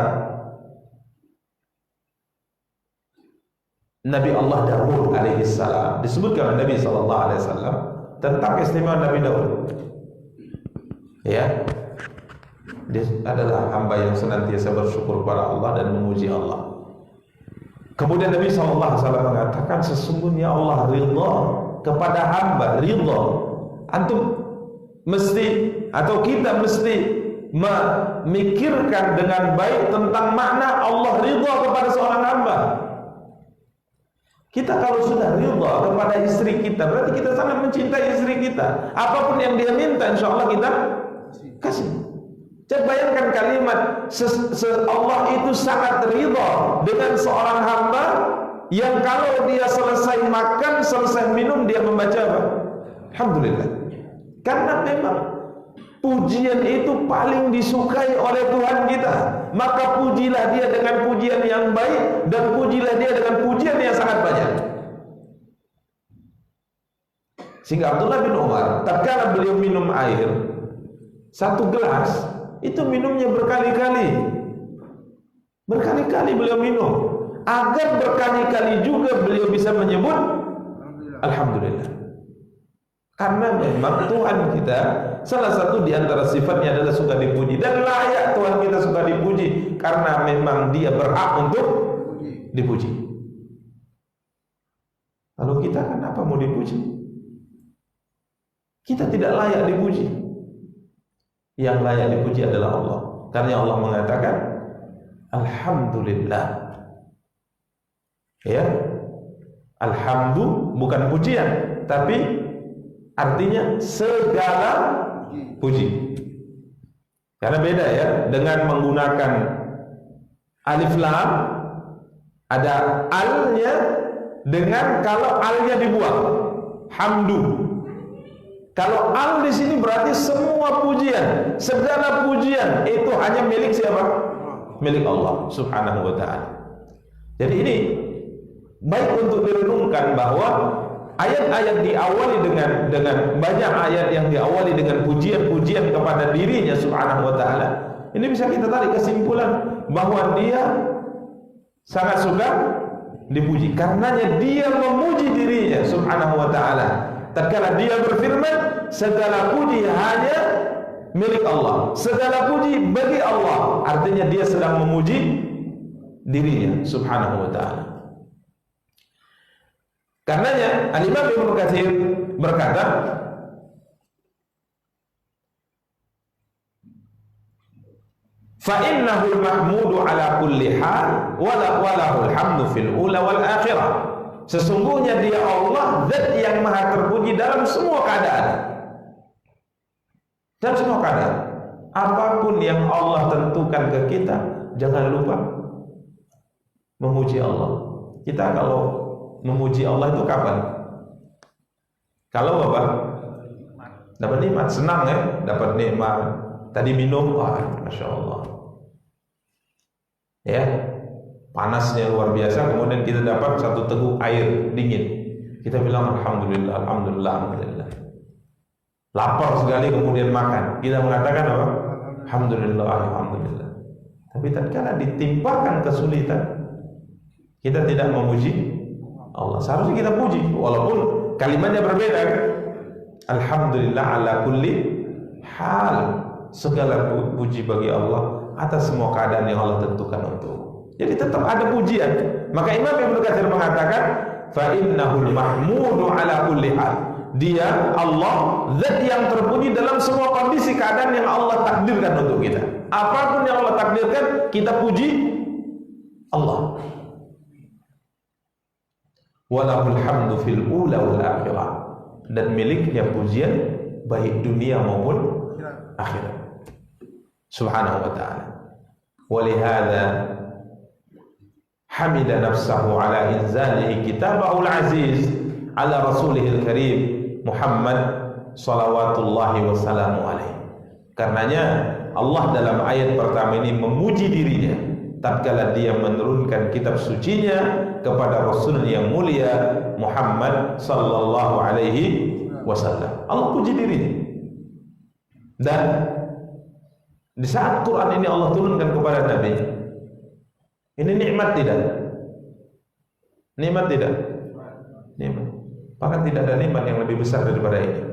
Nabi Allah Daud alaihissalam, disebutkan oleh Nabi sallallahu alaihi wasallam tentang keistimewaan Nabi Daud. Ya, dia adalah hamba yang senantiasa bersyukur kepada Allah dan memuji Allah. Kemudian Nabi SAW mengatakan, sesungguhnya Allah ridha kepada hamba, ridha. Antum mesti, atau kita mesti memikirkan dengan baik tentang makna Allah ridha kepada seorang hamba. Kita kalau sudah ridha kepada istri kita, berarti kita sangat mencintai istri kita. Apapun yang dia minta, insya Allah kita kasih. Coba bayangkan kalimat Allah itu sangat ridha dengan seorang hamba yang kalau dia selesai makan, selesai minum, dia membaca apa? Alhamdulillah. Karena memang pujian itu paling disukai oleh Tuhan kita. Maka pujilah Dia dengan pujian yang baik, dan pujilah Dia dengan pujian yang sangat banyak. Sehingga Abdullah bin Umar, tatkala beliau minum air, satu gelas, itu minumnya berkali-kali. Berkali-kali beliau minum, agar berkali-kali juga beliau bisa menyebut Alhamdulillah. Karena memang Tuhan kita, salah satu di antara sifatnya adalah suka dipuji, dan layak Tuhan kita suka dipuji, karena memang Dia berhak untuk dipuji. Lalu kita kenapa mau dipuji? Kita tidak layak dipuji. Yang layak dipuji adalah Allah. Karena Allah mengatakan Alhamdulillah. Ya, Alhamdulillah bukan pujian, tapi artinya segala puji. Karena beda ya, dengan menggunakan alif lam, ada al-nya, dengan kalau al-nya dibuang, hamdu. Kalau al di sini berarti semua pujian, segala pujian itu hanya milik siapa? Milik Allah Subhanahu wa Ta'ala. Jadi ini baik untuk direnungkan bahwa ayat-ayat diawali dengan banyak ayat yang diawali dengan pujian-pujian kepada dirinya subhanahu wa ta'ala. Ini bisa kita tarik kesimpulan bahwa dia sangat suka dipuji, karenanya dia memuji dirinya subhanahu wa ta'ala. Tatkala dia berfirman, segala puji hanya milik Allah, segala puji bagi Allah, artinya dia sedang memuji dirinya subhanahu wa ta'ala. Karenanya Al-Imam Ibnu Katsir berkata, fa innahul mahmudu ala kulli hal walahul hamdu fil ula wal akhirah. Sesungguhnya dia Allah, zat yang maha terpuji dalam semua keadaan. Dalam semua keadaan. Apapun yang Allah tentukan ke kita, jangan lupa memuji Allah. Kita kalau memuji Allah itu kapan? Kalau Bapak dapat nikmat, senang ya, dapat nikmat. Tadi minum, wah, Masya Allah. Ya, panasnya luar biasa, kemudian kita dapat satu teguk air dingin, kita bilang alhamdulillah, alhamdulillah, alhamdulillah. Lapar sekali kemudian makan, kita mengatakan apa? Alhamdulillah, alhamdulillah. Tapi tatkala ditimpakan kesulitan, kita tidak memuji Allah. Seharusnya kita puji, walaupun kalimatnya berbeda kan? Alhamdulillah ala kulli hal. Segala puji bagi Allah atas semua keadaan yang Allah tentukan untuk. Jadi tetap ada pujian. Maka Imam Ibnu Katsir mengatakan, fa innahul mahmudu ala kulli hal. Dia Allah, zat yang terpuji dalam semua kondisi keadaan yang Allah takdirkan untuk kita. Apapun yang Allah takdirkan, kita puji Allah. Walahul hamdu fil ula wal akhirah. Dan miliknya pujian baik dunia maupun akhirat. Subhanahu wa ta'ala. Walihada hamida nafsahu ala inzalihi kitabahul aziz ala rasulihil karim Muhammad salawatullahi wassalamu alaihi. Karenanya Allah dalam ayat pertama ini memuji dirinya tatkala dia menurunkan kitab sucinya kepada Rasul yang mulia Muhammad sallallahu alaihi wasallam. Allah puji dirinya. Dan di saat Quran ini Allah turunkan kepada Nabi, ini nikmat tidak? Nikmat tidak? Nikmat. Bahkan tidak ada nikmat yang lebih besar daripada ini.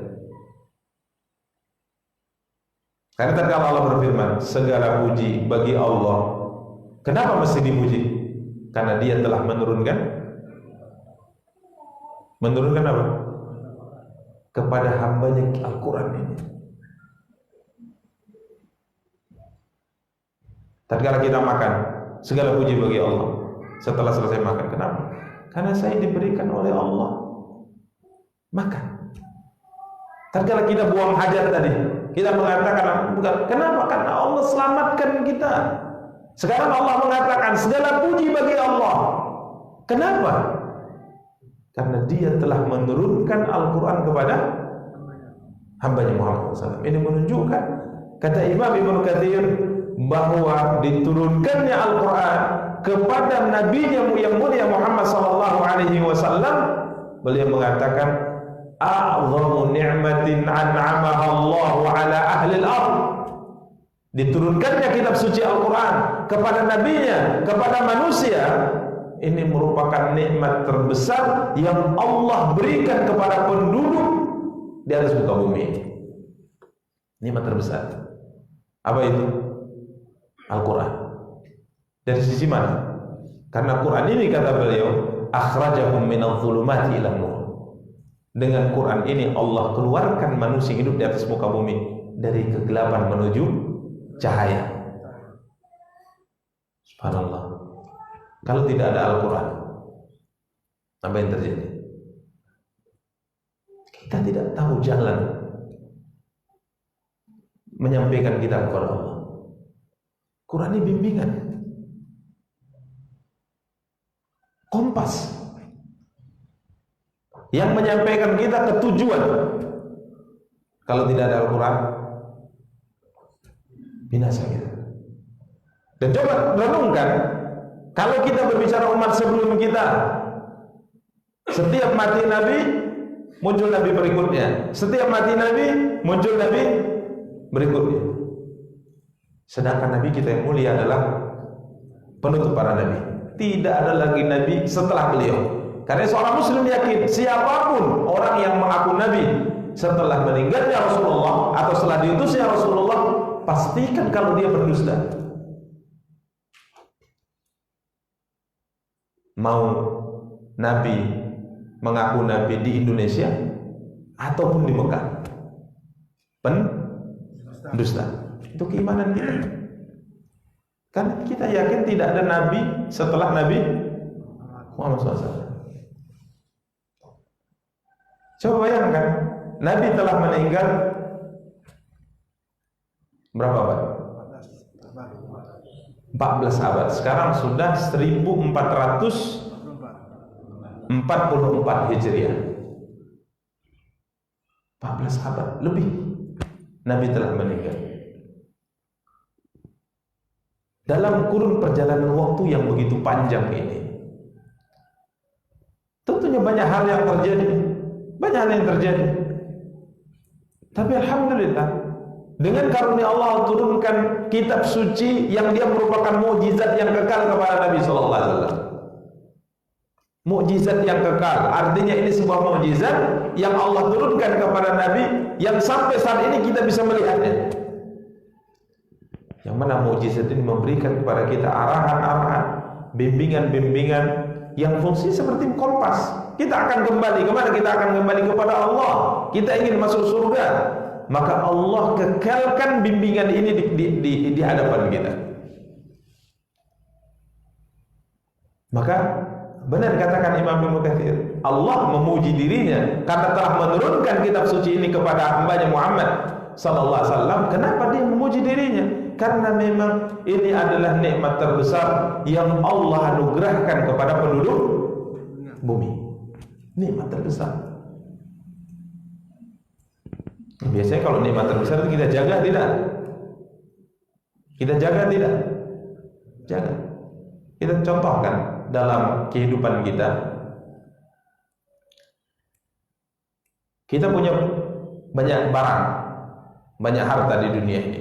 Karena tatkala Allah berfirman, segala puji bagi Allah. Kenapa mesti dipuji? Karena Dia telah menurunkan apa? Kepada hambanya Al-Quran ini. Tatkala kita makan, segala puji bagi Allah. Setelah selesai makan, kenapa? Karena saya diberikan oleh Allah makan. Tatkala kita buang hajat tadi, kita mengatakan bukan. Kenapa? Karena Allah selamatkan kita. Sekarang Allah mengatakan segala puji bagi Allah. Kenapa? Karena Dia telah menurunkan Al-Quran kepada hambanya Muhammad SAW. Ini menunjukkan, kata Imam Ibnu Katsir, bahwa diturunkannya Al-Quran kepada nabinya yang mulia Muhammad sallallahu alaihi wasallam, beliau mengatakan a'zamu ni'matin an'amaha Allah ala ahli al-ard. Diturunkannya kitab suci Al-Quran kepada nabinya, kepada manusia, ini merupakan nikmat terbesar yang Allah berikan kepada penduduk di atas muka bumi. Nikmat terbesar. Apa itu? Al-Quran. Dari sisi mana? Karena Quran ini, kata beliau, akhrajahum minadh-dhulumati ila nur. Dengan Quran ini Allah keluarkan manusia hidup di atas muka bumi dari kegelapan menuju cahaya. Subhanallah. Kalau tidak ada Al-Quran, apa yang terjadi? Kita tidak tahu jalan menyampaikan kita kepada Allah. Quran ini bimbingan, kompas yang menyampaikan kita ke tujuan. Kalau tidak ada Al-Quran, binasa kita. Dan coba renungkan, kalau kita berbicara umat sebelum kita, Setiap mati Nabi, muncul Nabi berikutnya. Setiap mati Nabi, muncul Nabi berikutnya. Sedangkan Nabi kita yang mulia adalah penutup para Nabi. Tidak ada lagi Nabi setelah beliau. Karena seorang Muslim yakin, siapapun orang yang mengaku Nabi setelah meninggalnya Rasulullah atau setelah diutusnya Rasulullah, pastikan kalau dia berdusta. Mau Nabi mengaku Nabi di Indonesia ataupun di Mekah, pendusta. Itu keimanan kita. Karena kita yakin tidak ada Nabi setelah Nabi Muhammad SAW. Coba bayangkan, Nabi telah meninggal berapa abad? 14 abad. Sekarang sudah 1444 Hijriah. 14 abad lebih Nabi telah meninggal. Dalam kurun perjalanan waktu yang begitu panjang ini, tentunya banyak hal yang terjadi. Banyak hal yang terjadi. Tapi alhamdulillah, dengan karunia Allah turunkan kitab suci yang dia merupakan mukjizat yang kekal kepada Nabi sallallahu alaihi wasallam. Mukjizat yang kekal, artinya ini sebuah mukjizat yang Allah turunkan kepada Nabi yang sampai saat ini kita bisa melihatnya. Yang mana mukjizat ini memberikan kepada kita arahan-arahan, bimbingan-bimbingan yang fungsi seperti kompas. Kita akan kembali kemana? Kita akan kembali kepada Allah. Kita ingin masuk surga, maka Allah kekalkan bimbingan ini di hadapan kita. Maka benar katakan Imam Ibnu Katsir, Allah memuji dirinya karena telah menurunkan kitab suci ini kepada hambanya Muhammad sallallahu alaihi wasallam. Kenapa dia memuji dirinya? Karena memang ini adalah nikmat terbesar yang Allah anugerahkan kepada penduduk bumi. Nikmat terbesar. Biasanya kalau nikmat terbesar itu kita jaga tidak? Kita jaga tidak? Jaga. Kita contohkan dalam kehidupan kita. Kita punya banyak barang, banyak harta di dunia ini.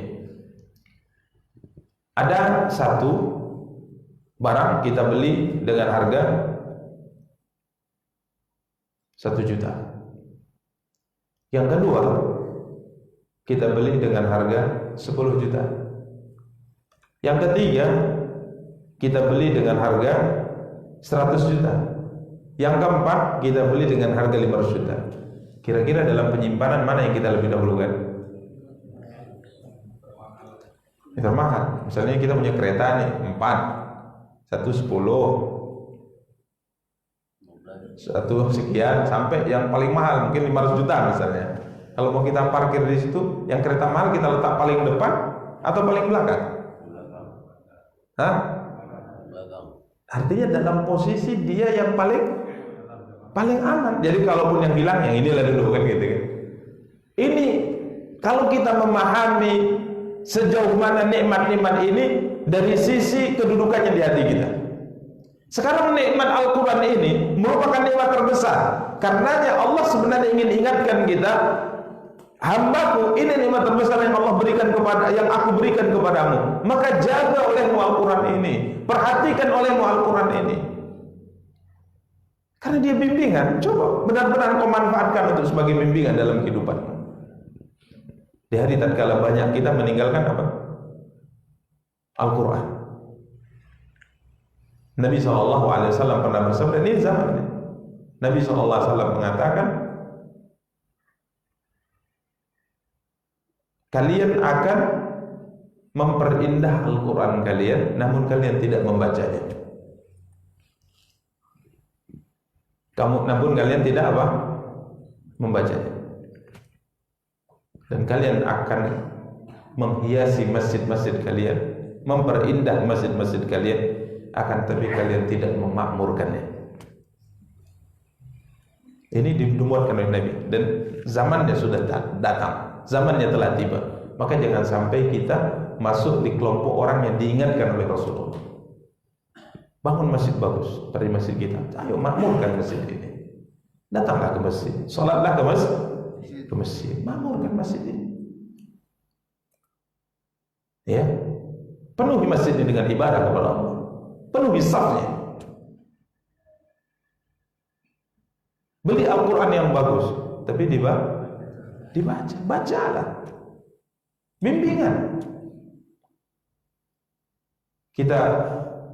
Ada satu barang kita beli dengan harga 1 juta. Yang kedua, kita beli dengan harga 10 juta. Yang ketiga, kita beli dengan harga 100 juta. Yang keempat, kita beli dengan harga 500 juta. Kira-kira dalam penyimpanan mana yang kita lebih dahulukan? Yang termahal. Misalnya kita punya kereta nih 4, 1 10, 1 sekian, sampai yang paling mahal mungkin 500 juta misalnya. Kalau mau kita parkir di situ, yang kereta mahal kita letak paling depan atau paling belakang? Hah? Artinya dalam posisi dia yang paling aman. Jadi kalaupun yang bilang yang inilah dulu kan gitu kan. Ini kalau kita memahami sejauh mana nikmat-nikmat ini dari sisi kedudukannya di hati kita. Sekarang nikmat Al-Quran ini merupakan nikmat terbesar. Karenanya Allah sebenarnya ingin ingatkan kita, hambaku, ini nikmat terbesar yang Allah berikan yang aku berikan kepadamu. Maka jaga olehmu Al-Quran ini, perhatikan olehmu Al-Quran ini. Karena dia bimbingan. Coba benar-benar kau manfaatkan untuk sebagai bimbingan dalam kehidupanmu. Di hari tatkala banyak kita meninggalkan apa? Al-Quran. Nabi SAW pernah bersabda, ini zamannya. Nabi SAW mengatakan, kalian akan memperindah Al-Quran kalian, namun kalian tidak membacanya. Namun kalian tidak apa? Membacanya. Dan kalian akan menghiasi masjid-masjid kalian, memperindah masjid-masjid kalian, akan tapi kalian tidak memakmurkannya. Ini dimuatkan oleh Nabi dan zamannya sudah datang, zamannya telah tiba. Maka jangan sampai kita masuk di kelompok orang yang diingatkan oleh Rasulullah. Bangun masjid bagus dari masjid kita. Ayo makmurkan masjid ini. Datanglah ke masjid, salatlah ke masjid, bangunkan masjid ini. Ya, penuhi masjid ini dengan ibadah kepada Allah, penuhi safnya. Beli Al-Quran yang bagus, tapi dibaca, bacalah. Bimbingan. Kita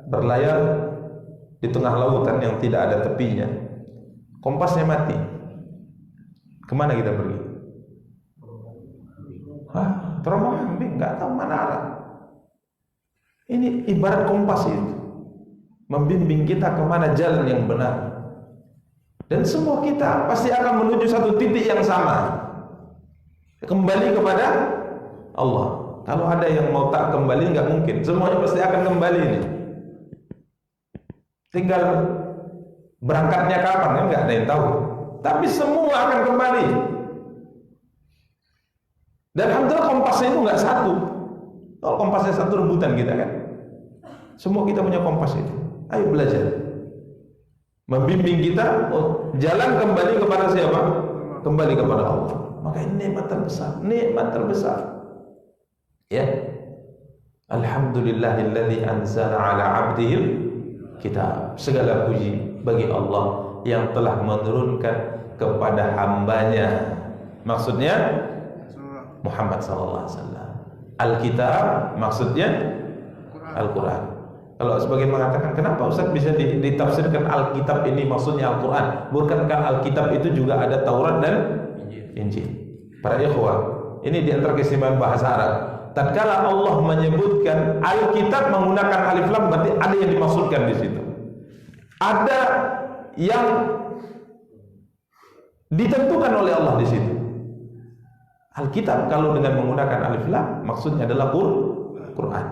berlayar di tengah lautan yang tidak ada tepinya, kompasnya mati. Kemana kita pergi? Terombang ambing, nggak tahu mana arah. Ini ibarat kompas itu, membimbing kita kemana jalan yang benar. Dan semua kita pasti akan menuju satu titik yang sama, kembali kepada Allah. Kalau ada yang mau tak kembali, nggak mungkin. Semuanya pasti akan kembali ini. Tinggal berangkatnya kapan kan nggak ada yang tahu. Tapi semua akan kembali. Dan alhamdulillah kompasnya itu nggak satu. Kalau kompasnya satu rebutan kita kan. Semua kita punya kompas itu. Ayo belajar. Membimbing kita jalan kembali kepada siapa? Kembali kepada Allah. Maka ini nikmat terbesar, nikmat terbesar. Ya. Alhamdulillahilladzi anzala ala 'abdihil kitab. Segala puji bagi Allah yang telah menurunkan kepada hambanya. Maksudnya Muhammad sallallahu alaihi wasallam. Al-Kitab maksudnya Al-Quran. Kalau sebagian mengatakan, kenapa Ustaz bisa ditafsirkan Alkitab ini maksudnya Al-Quran? Bukankah Alkitab itu juga ada Taurat dan Injil? Para ikhwah, ini di antara keistimewaan bahasa Arab. Tatkala Allah menyebutkan Alkitab menggunakan alif lam, berarti ada yang dimaksudkan di situ. Ada yang ditentukan oleh Allah di situ. Alkitab kalau dengan menggunakan alif lam maksudnya adalah Quran.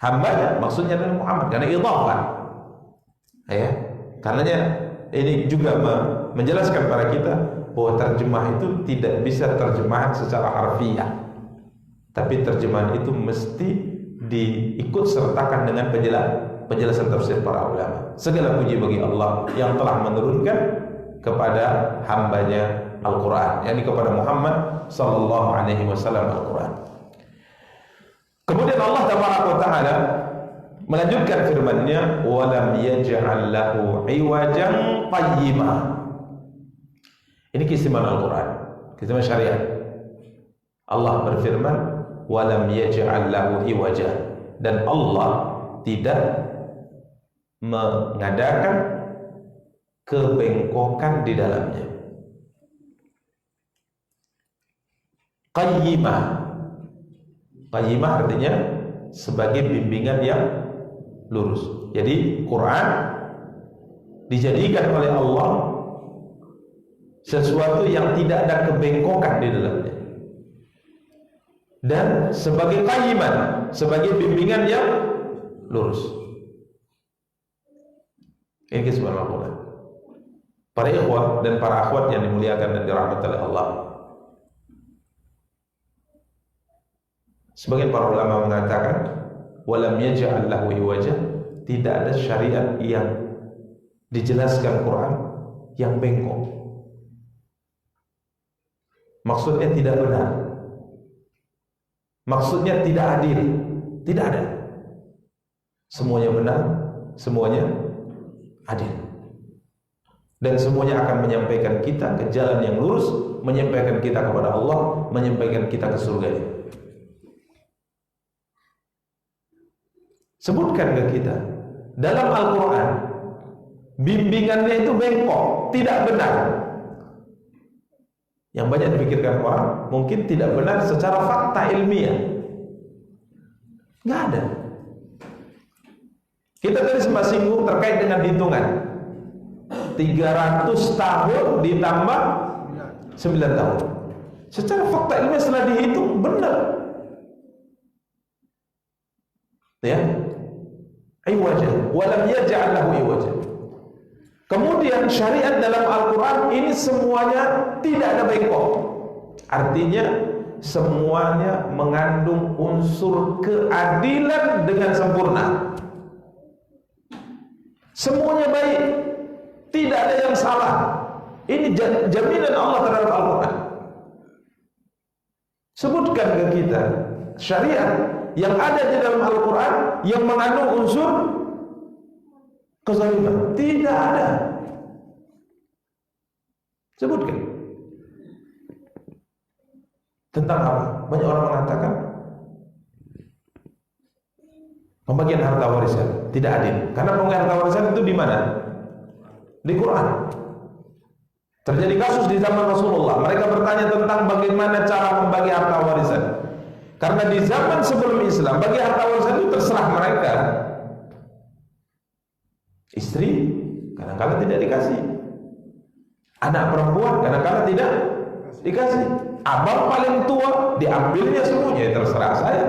Hambanya maksudnya adalah Muhammad karena idhafah. Ya. Karenanya ini juga menjelaskan kepada kita bahwa terjemah itu tidak bisa terjemahan secara harfiah. Tapi terjemahan itu mesti diikut sertakan dengan penjelasan tafsir para ulama. Segala puji bagi Allah yang telah menurunkan kepada hambanya Al-Quran, yakni kepada Muhammad sallallahu alaihi wasallam Al-Quran. Kemudian Allah Taala melanjutkan firman-Nya, "Wa lam yaj'al lahu 'iwajan qayyima." Ini keistimewaan Al-Quran, keistimewaan syariat. Allah berfirman, "Wa lam yaj'al lahu 'iwajan," dan Allah tidak mengadakan kebengkokan di dalamnya. Qayyimah. Qayyimah artinya sebagai bimbingan yang lurus. Jadi Quran dijadikan oleh Allah sesuatu yang tidak ada kebengkokan di dalamnya. Dan sebagai qayyimah, sebagai bimbingan yang lurus. Ini keistimewaan Al-Quran. Para ikhwah dan para akhwat yang dimuliakan dan dirahmati oleh Allah. Sebagian para ulama mengatakan, walam yaj'al lahu iwaja, tidak ada syariat yang dijelaskan Quran yang bengkok. Maksudnya tidak benar. Maksudnya tidak adil. Tidak ada. Semuanya benar, semuanya adil. Dan semuanya akan menyampaikan kita ke jalan yang lurus, menyampaikan kita kepada Allah, menyampaikan kita ke surga. Sebutkan ke kita dalam Al-Quran bimbingannya itu bengkok, tidak benar. Yang banyak dipikirkan orang mungkin tidak benar secara fakta ilmiah. Nggak ada. Kita tadi sempat singgung terkait dengan hitungan 300 tahun ditambah 9 tahun. Secara fakta ilmiah setelah dihitung benar. Ya, iwaja, walam yaj'al lahu iwaja. Kemudian syariat dalam Al-Quran ini semuanya tidak ada bengkok. Artinya semuanya mengandung unsur keadilan dengan sempurna. Semuanya baik, tidak ada yang salah. Ini jaminan Allah terhadap Al-Quran. Sebutkan ke kita syariat yang ada di dalam Al-Quran yang mengandung unsur kezaliman. Tidak ada. Sebutkan. Tentang apa? Banyak orang mengatakan pembagian harta warisan tidak adil. Karena pembagian harta warisan itu di mana? Di Quran. Terjadi kasus di zaman Rasulullah. Mereka bertanya tentang bagaimana cara membagi harta warisan. Karena di zaman sebelum Islam, bagi harta warisan itu terserah mereka. Istri kadang-kadang tidak dikasih. Anak perempuan kadang-kadang tidak dikasih. Abang paling tua diambilnya semuanya, terserah saya.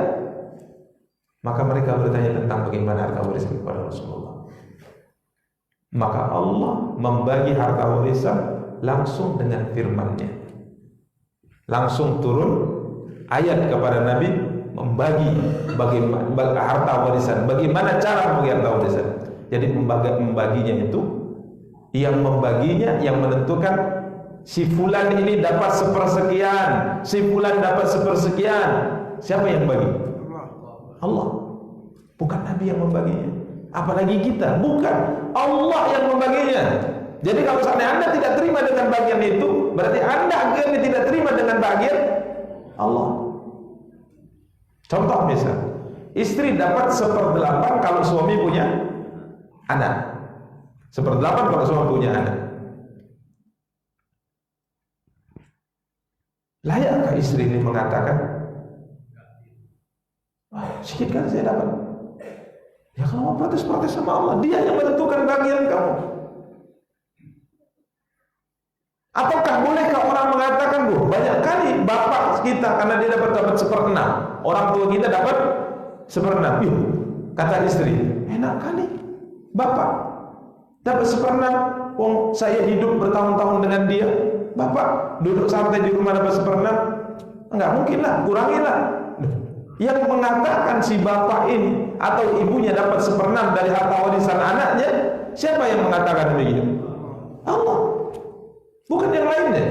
Maka mereka bertanya tentang bagaimana harta warisan kepada Rasulullah. Maka Allah membagi harta warisan langsung dengan firman-Nya. Langsung turun ayat kepada Nabi membagi bagaimana harta warisan, bagaimana cara membagi harta warisan. Jadi membaginya itu, yang membaginya, yang menentukan si fulan ini dapat sepersekian, si fulan dapat sepersekian. Siapa yang bagi? Allah. Bukan Nabi yang membaginya. Apalagi kita, bukan. Allah yang membaginya. Jadi kalau seandainya Anda tidak terima dengan bagian itu, berarti Anda akhirnya tidak terima dengan bagian Allah. Contoh misal, istri dapat 1/8 kalau suami punya anak. 1/8 kalau suami punya anak. Layakkah istri ini mengatakan, wah, sedikit kan saya dapat? Ya kalau mau protes-protes sama Allah, Dia yang menentukan bagian kamu. Ataukah bolehkah orang mengatakan, banyak kali bapak kita karena dia dapat 1/6, orang tua kita dapat 1/6. Yuk, kata istri, enak kali bapak dapat 1/6, wong saya hidup bertahun-tahun dengan dia. Bapak duduk santai di rumah dapat 1/6, enggak mungkin lah, kurangilah. Yang mengatakan si bapak ini atau ibunya dapat 1/6 dari harta warisan anaknya, siapa yang mengatakan begitu? Allah, bukan yang lainnya.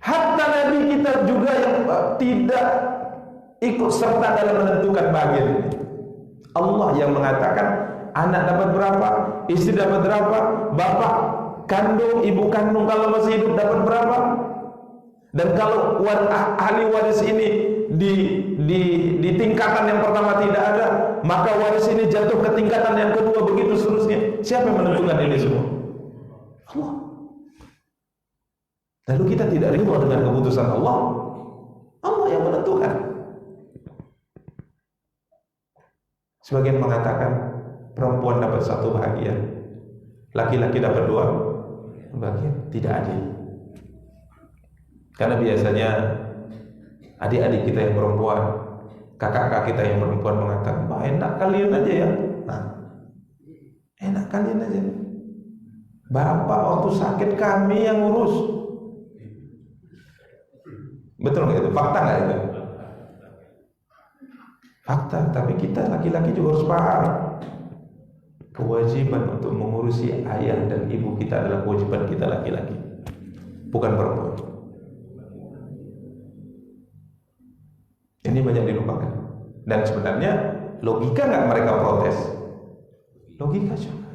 Hatta Nabi kita juga yang tidak ikut serta dalam menentukan bagian ini. Allah yang mengatakan anak dapat berapa, istri dapat berapa, bapak kandung, ibu kandung kalau masih hidup dapat berapa. Dan kalau ahli waris ini di tingkatan yang pertama tidak ada, maka waris ini jatuh ke tingkatan yang kedua, begitu seterusnya. Siapa yang menentukan ini semua? Allah. Lalu kita tidak ridho dengan keputusan Allah. Allah yang menentukan. Sebagian mengatakan perempuan dapat 1 bagian, laki-laki dapat 2 bagian. Tidak adil. Karena biasanya adik-adik kita yang perempuan, kakak-kakak kita yang perempuan mengatakan, "Wah, enak kalian aja ya." Nah, enak kalian aja. Bapak waktu sakit kami yang ngurus. Betul nggak itu? Fakta nggak itu? Fakta. Tapi kita laki-laki juga harus paham. Kewajiban untuk mengurusi ayah dan ibu kita adalah kewajiban kita laki-laki, bukan perempuan. Ini banyak dilupakan. Dan sebenarnya logika nggak mereka protes? Logika juga.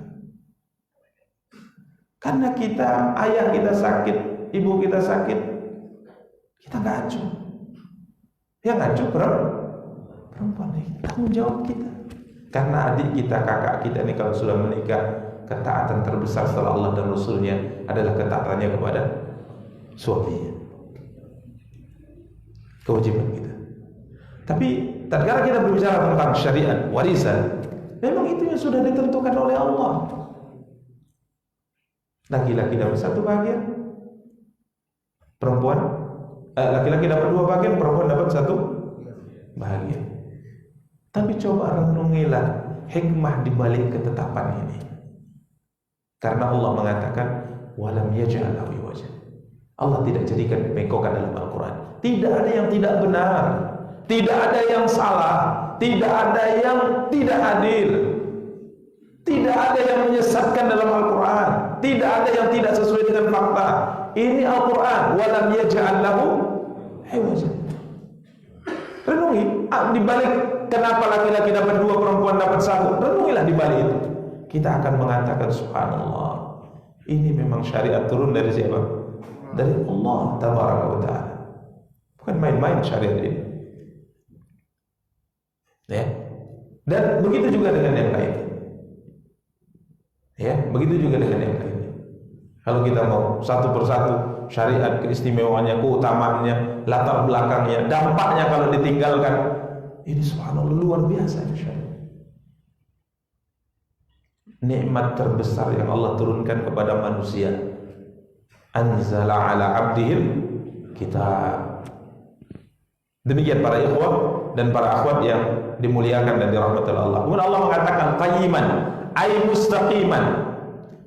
Karena kita, ayah kita sakit, ibu kita sakit, kita nggak acuh. Yang acuh perempuan ini. Tanggung jawab kita. Karena adik kita, kakak kita ini kalau sudah menikah, ketaatan terbesar setelah Allah dan Rasulnya adalah ketaatannya kepada suaminya. Kewajiban kita. Tapi tatkala kita berbicara tentang syariat warisan, memang itu yang sudah ditentukan oleh Allah. Laki-laki dapat 1 bagian, perempuan laki-laki dapat 2 bagian, perempuan dapat 1 bagian. Tapi coba renungilah hikmah di balik ketetapan ini. Karena Allah mengatakan walam yaj'al lahu iwaja. Allah tidak jadikan bengkokan dalam Al-Quran. Tidak ada yang tidak benar, tidak ada yang salah, tidak ada yang tidak adil. Tidak ada yang menyesatkan dalam Al-Quran. Tidak ada yang tidak sesuai dengan fakta. Ini Al-Quran. Walam yaj'al lahu iwaja. Renungi di balik kenapa laki-laki dapat 2, perempuan dapat 1. Renungilah di balik itu. Kita akan mengatakan subhanallah. Ini memang syariat turun dari siapa? Dari Allah Tabaraka wa Ta'ala. Bukan main-main syariat ini. Ya. Dan begitu juga dengan yang lain. Ya, begitu juga dengan yang lain. Kalau kita mau satu persatu syariat, keistimewaannya, keutamaannya, latar belakangnya, dampaknya kalau ditinggalkan, ini subhanallah luar biasa syariat. Nikmat terbesar yang Allah turunkan kepada manusia. Anzala ala abdihil kitab. Demikian para ikhwah dan para akhwat yang dimuliakan dan dirahmati Allah. Kemudian Allah mengatakan qayyiman, ay mustaqiman,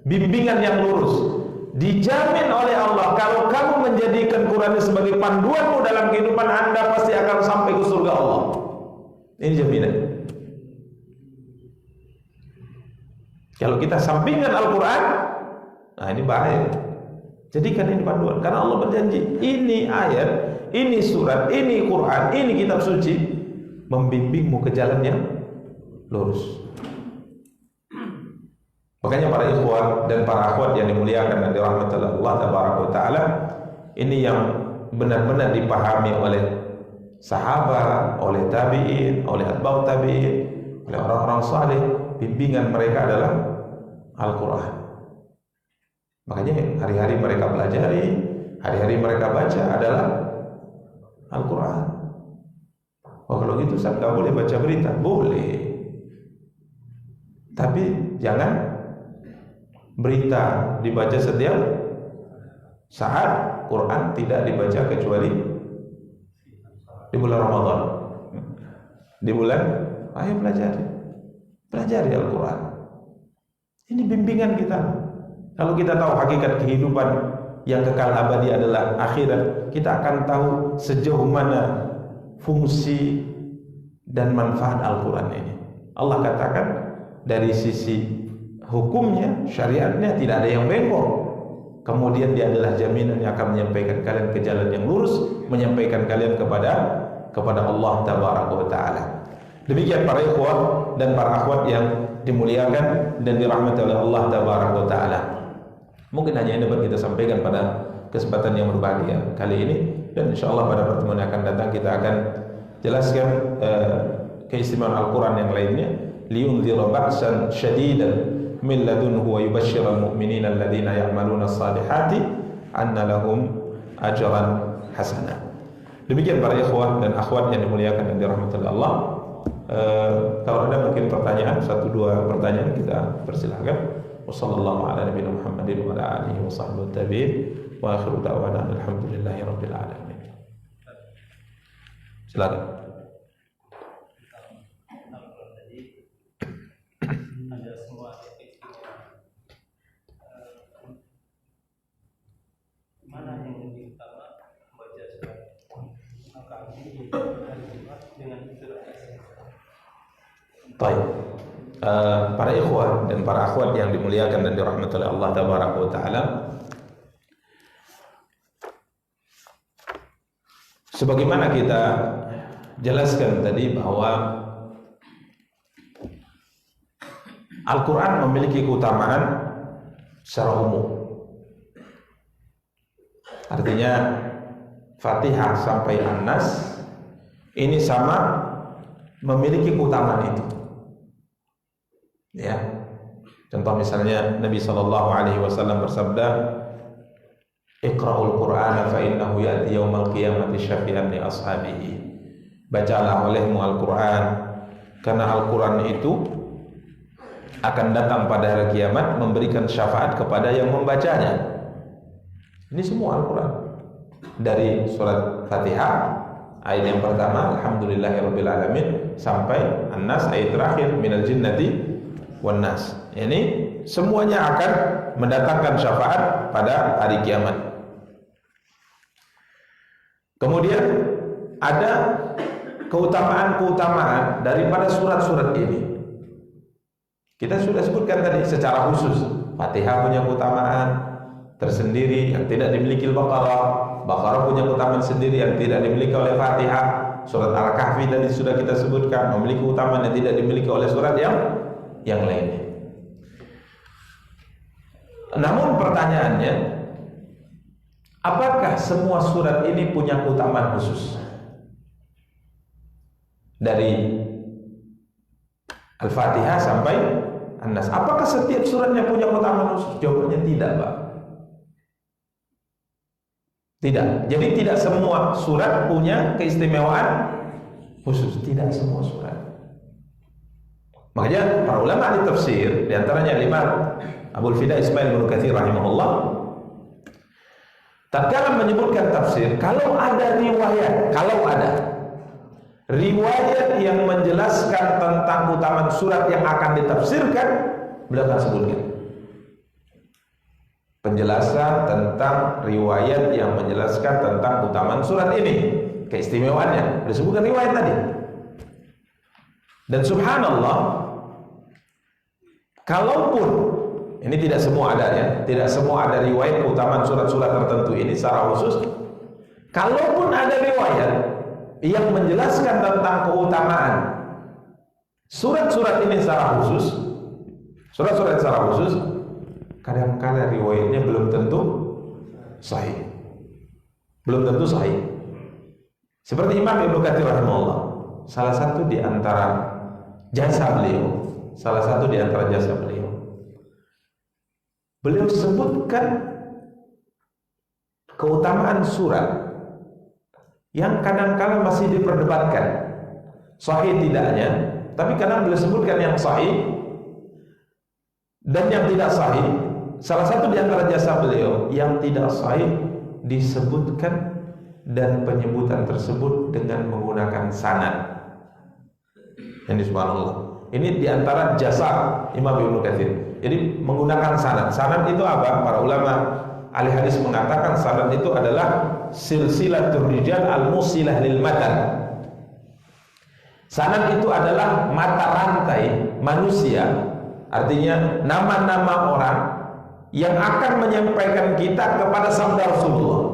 bimbingan yang lurus. Dijamin oleh Allah kalau kamu menjadikan Quran ini sebagai panduanmu dalam kehidupan Anda, pasti akan sampai ke surga Allah. Ini jaminan. Kalau kita sampingkan Al-Quran, nah ini bahaya. Jadikan ini panduan, karena Allah berjanji, ini ayat, ini surat, ini Quran, ini kitab suci membimbingmu ke jalan yang lurus. Makanya para ikhwan dan para akhwat yang dimuliakan dan dirahmati Allah Tabaraka wa Ta'ala, ini yang benar-benar dipahami oleh sahabat, oleh tabi'in, oleh atba'ut tabi'in, oleh orang-orang saleh. Bimbingan mereka adalah Al-Quran. Makanya hari-hari mereka pelajari, hari-hari mereka baca adalah Al-Quran. Oh, kalau gitu saya nggak boleh baca berita. Boleh, tapi jangan berita dibaca setiap saat. Quran tidak dibaca kecuali di bulan Ramadan. Di bulan, ayo pelajari Al-Quran. Ini bimbingan kita. Kalau kita tahu hakikat kehidupan yang kekal abadi adalah akhirat, kita akan tahu sejauh mana fungsi dan manfaat Al-Quran ini. Allah katakan dari sisi hukumnya, syariatnya tidak ada yang bengkok. Kemudian dia adalah jaminan yang akan menyampaikan kalian ke jalan yang lurus, menyampaikan kalian kepada Allah Tabaraka wa Ta'ala. Demikian para ikhwah dan para akhwat yang dimuliakan dan dirahmati oleh Allah Tabaraka wa Ta'ala. Mungkin hanya ini dapat kita sampaikan pada kesempatan yang berbahagia kali ini, dan insyaallah pada pertemuan yang akan datang kita akan jelaskan keistimewaan Al-Quran yang lainnya. Liyunzira ba'san syadidan min ladunhu wa yubashshiral mu'minina alladziina ya'maluna as-salihati anna lahum ajran hasanah. Demikian para ikhwan dan akhwat yang dimuliakan dan dirahmati oleh Allah. Kalau ada mungkin pertanyaan, 1-2 pertanyaan kita persilahkan. Wassallallahu ala nabiyina Muhammadin wa ala alihi wa sahbihi tabi'in wa akhiru da'wana alhamdulillahi rabbil alamin. Silakan. Ada semua mana yang lebih utama membaca surat Al-Kahfi dengan surat Yasin? Baik. Para ikhwan dan para akhwat yang dimuliakan dan dirahmati oleh Allah Tabaraka wa Ta'ala, sebagaimana kita jelaskan tadi bahwa Al-Quran memiliki keutamaan secara umum. Artinya Fatihah sampai An-Nas ini sama memiliki keutamaan itu. Ya, contoh misalnya Nabi SAW bersabda, Iqra'ul Qur'ana fa innahu ya'ti yaumal qiyamati syafi'an li ashabihi. Bacalah olehmu Al-Quran, karena Al-Quran itu akan datang pada hari kiamat memberikan syafaat kepada yang membacanya. Ini semua Al-Quran, dari surat Fatihah ayat yang pertama alhamdulillahirabbil alamin sampai An-Nas ayat terakhir minal jinnati wan nas. Ini semuanya akan mendatangkan syafaat pada hari kiamat. Kemudian ada keutamaan-keutamaan daripada surat-surat ini. Kita sudah sebutkan tadi secara khusus, Fatihah punya keutamaan tersendiri yang tidak dimiliki Al-Baqarah. Baqarah punya keutamaan sendiri yang tidak dimiliki oleh Fatihah. Surat Al-Kahfi tadi sudah kita sebutkan memiliki keutamaan yang tidak dimiliki oleh surat yang lainnya. Namun pertanyaannya, apakah semua surat ini punya keutamaan khusus? Dari Al-Fatihah sampai An-Nas. Apakah setiap suratnya punya keutamaan khusus? Jawabannya tidak, Pak. Tidak. Jadi tidak semua surat punya keistimewaan khusus. Tidak semua surat. Makanya para ulama ahli tafsir, di antaranya Imam Abul Fida Ismail bin Katsir rahimahullah, tatkala menyebutkan tafsir, kalau ada riwayat yang menjelaskan tentang keutamaan surat yang akan ditafsirkan, beliau akan sebutkan penjelasan tentang riwayat yang menjelaskan tentang keutamaan surat ini, keistimewaannya, disebutkan riwayat tadi. Dan subhanallah, kalaupun ini tidak semua ada ya, tidak semua ada riwayat keutamaan surat-surat tertentu ini secara khusus, kalaupun ada riwayat yang menjelaskan tentang keutamaan surat-surat ini secara khusus, surat-surat secara khusus, kadang-kadang riwayatnya belum tentu sahih. Belum tentu sahih. Seperti Imam Ibnu Katsir rahimahullah, salah satu di antara jasa beliau, beliau sebutkan keutamaan surat yang kadang-kadang masih diperdebatkan sahih tidaknya, tapi kadang beliau sebutkan yang sahih dan yang tidak sahih. Salah satu di antara jasa beliau yang tidak sahih disebutkan, dan penyebutan tersebut dengan menggunakan sanad. Ini subhanallah. Ini di antara jasa Imam Ibnu Katsir. Jadi menggunakan sanad. Sanad itu apa? Para ulama ahli hadis mengatakan sanad itu adalah silsilatur rijal al-musilah lil matan. Sanad itu adalah mata rantai manusia, artinya nama-nama orang yang akan menyampaikan kita kepada sabda Rasulullah.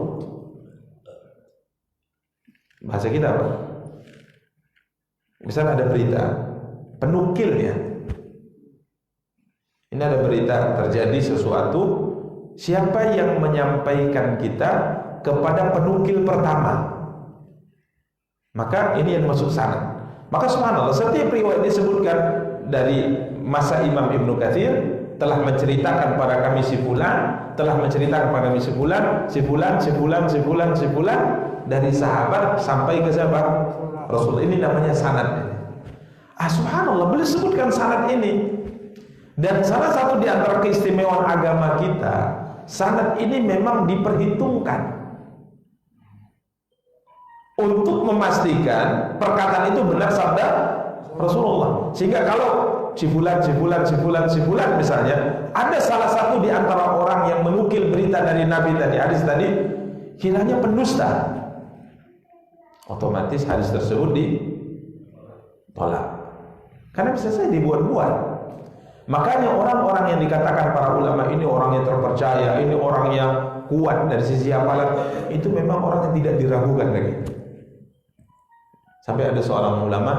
Bahasa kita apa? Misalnya ada berita, penukilnya. Ini ada berita terjadi sesuatu, siapa yang menyampaikan kita kepada penukil pertama, maka ini yang masuk sanad. Maka subhanallah, setiap riwayat disebutkan dari masa Imam Ibnu Katsir telah menceritakan pada kami si fulan, telah menceritakan kepada kami si fulan, dari sahabat sampai ke sahabat Rasul. Ini namanya sanad. Subhanallah, beliau sebutkan sanad ini. Dan salah satu di antara keistimewaan agama kita, sanad ini memang diperhitungkan untuk memastikan perkataan itu benar sabda Rasulullah. Sehingga kalau si fulan misalnya, ada salah satu di antara orang yang menukil berita dari Nabi tadi, hadis tadi, kiranya pendusta, otomatis hadis tersebut ditolak. Karena bisa saja dibuat-buat. Makanya orang-orang yang dikatakan para ulama ini orang yang terpercaya, ini orang yang kuat dari sisi hafalan, itu memang orang yang tidak diragukan lagi. Sampai ada seorang ulama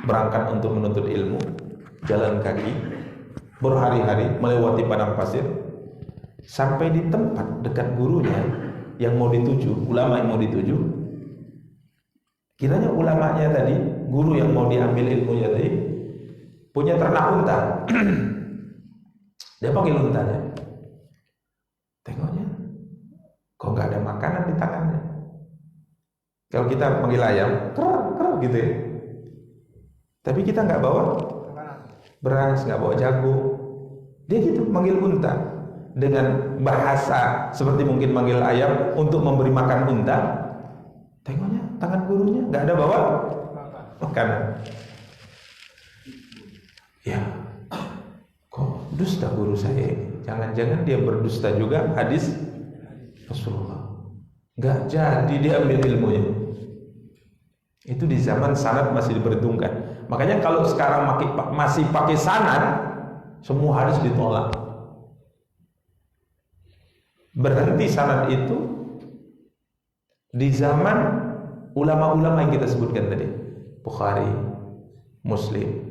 berangkat untuk menuntut ilmu, jalan kaki berhari-hari melewati padang pasir, sampai di tempat dekat gurunya yang mau dituju, ulama yang mau dituju. Kiranya ulamanya tadi, guru yang mau diambil ilmunya tadi, punya ternak unta. Dia panggil untanya, tengoknya kok nggak ada makanan di tangannya. Kalau kita panggil ayam, ker gitu ya. Tapi kita nggak bawa beras, nggak bawa jagung. Dia gitu manggil unta dengan bahasa seperti mungkin manggil ayam untuk memberi makan unta. Tengoknya tangan gurunya nggak ada bawa makanan. Ya, kok dusta guru saya? Jangan-jangan dia berdusta juga hadis Rasulullah. Nggak jadi dia ambil ilmunya. Itu di zaman sanad masih diperhitungkan. Makanya kalau sekarang masih pakai sanad, semua hadis ditolak. Berhenti sanad itu di zaman ulama-ulama yang kita sebutkan tadi, Bukhari, Muslim.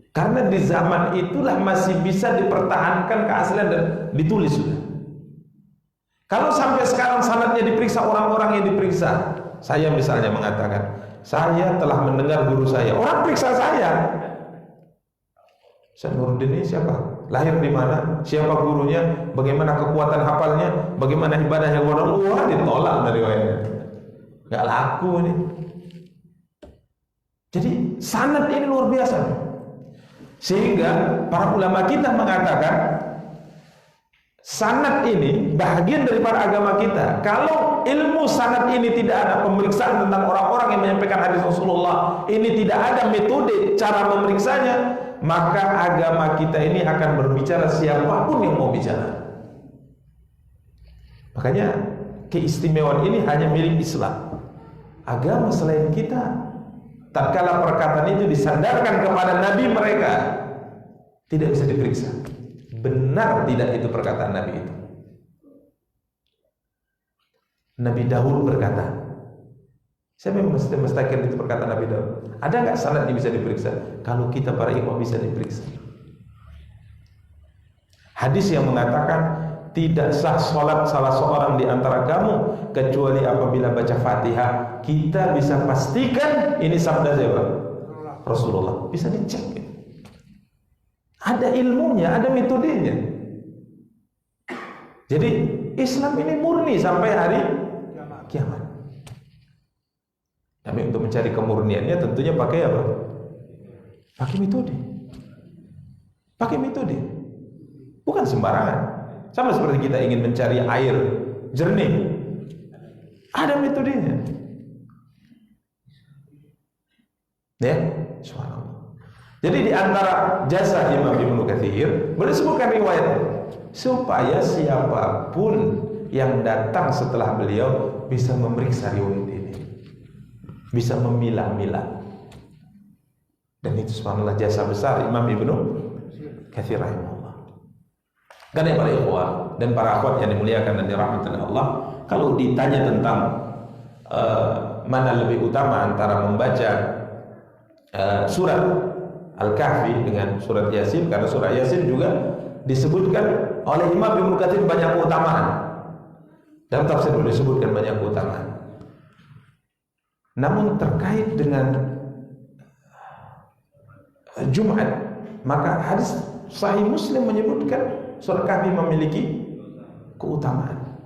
Karena di zaman itulah masih bisa dipertahankan keaslian dan ditulis sudah. Kalau sampai sekarang sanadnya diperiksa orang-orang yang diperiksa, saya misalnya mengatakan, saya telah mendengar guru saya, orang periksa saya. Nuruddin ini siapa? Lahir di mana? Siapa gurunya? Bagaimana kekuatan hafalnya? Bagaimana ibadahnya? Wah, ditolak dari riwayatnya. Gak laku ini. Jadi sanad ini luar biasa. Sehingga para ulama kita mengatakan sanad ini bagian daripada agama kita. Kalau ilmu sanad ini tidak ada pemeriksaan tentang orang-orang yang menyampaikan hadis Rasulullah, ini tidak ada metode cara memeriksanya, maka agama kita ini akan berbicara siapapun yang mau bicara. Makanya keistimewaan ini hanya milik Islam. Agama selain kita, tatkala perkataan itu disandarkan kepada nabi mereka, tidak bisa diperiksa. Benar tidak itu perkataan nabi itu? Nabi Daud berkata, siapa yang memastikan itu perkataan Nabi Daud? Ada nggak sanad yang bisa diperiksa? Kalau kita para imam bisa diperiksa. Hadis yang mengatakan tidak sah sholat salah seorang di antara kamu kecuali apabila baca Fatihah. Kita bisa pastikan ini sabda siapa? Rasulullah. Bisa dicek. Ada ilmunya, ada metodenya. Jadi Islam ini murni sampai hari kiamat. Tapi untuk mencari kemurniannya tentunya pakai apa? Pakai metode. Pakai metode. Bukan sembarangan. Sama seperti kita ingin mencari air jernih. Ada metodenya. Ya, subhanallah. Jadi di antara jasa Imam Ibnu Katsir, boleh sebutkan riwayat supaya siapapun yang datang setelah beliau bisa memeriksa riwayat ini, bisa memilah-milah. Dan itu subhanallah jasa besar Imam Ibnu Katsir rahimahullah. Karena para ikhwan dan para akhwat yang dimuliakan dan dirahmati Allah, kalau ditanya tentang mana lebih utama antara membaca surat Al-Kahfi dengan surat Yasin, karena surat Yasin juga disebutkan oleh Imam Ibnu Katsir banyak keutamaan. Dalam tafsir disebutkan banyak keutamaan. Namun terkait dengan Jumat, maka hadis Sahih Muslim menyebutkan surat Kahfi memiliki keutamaan.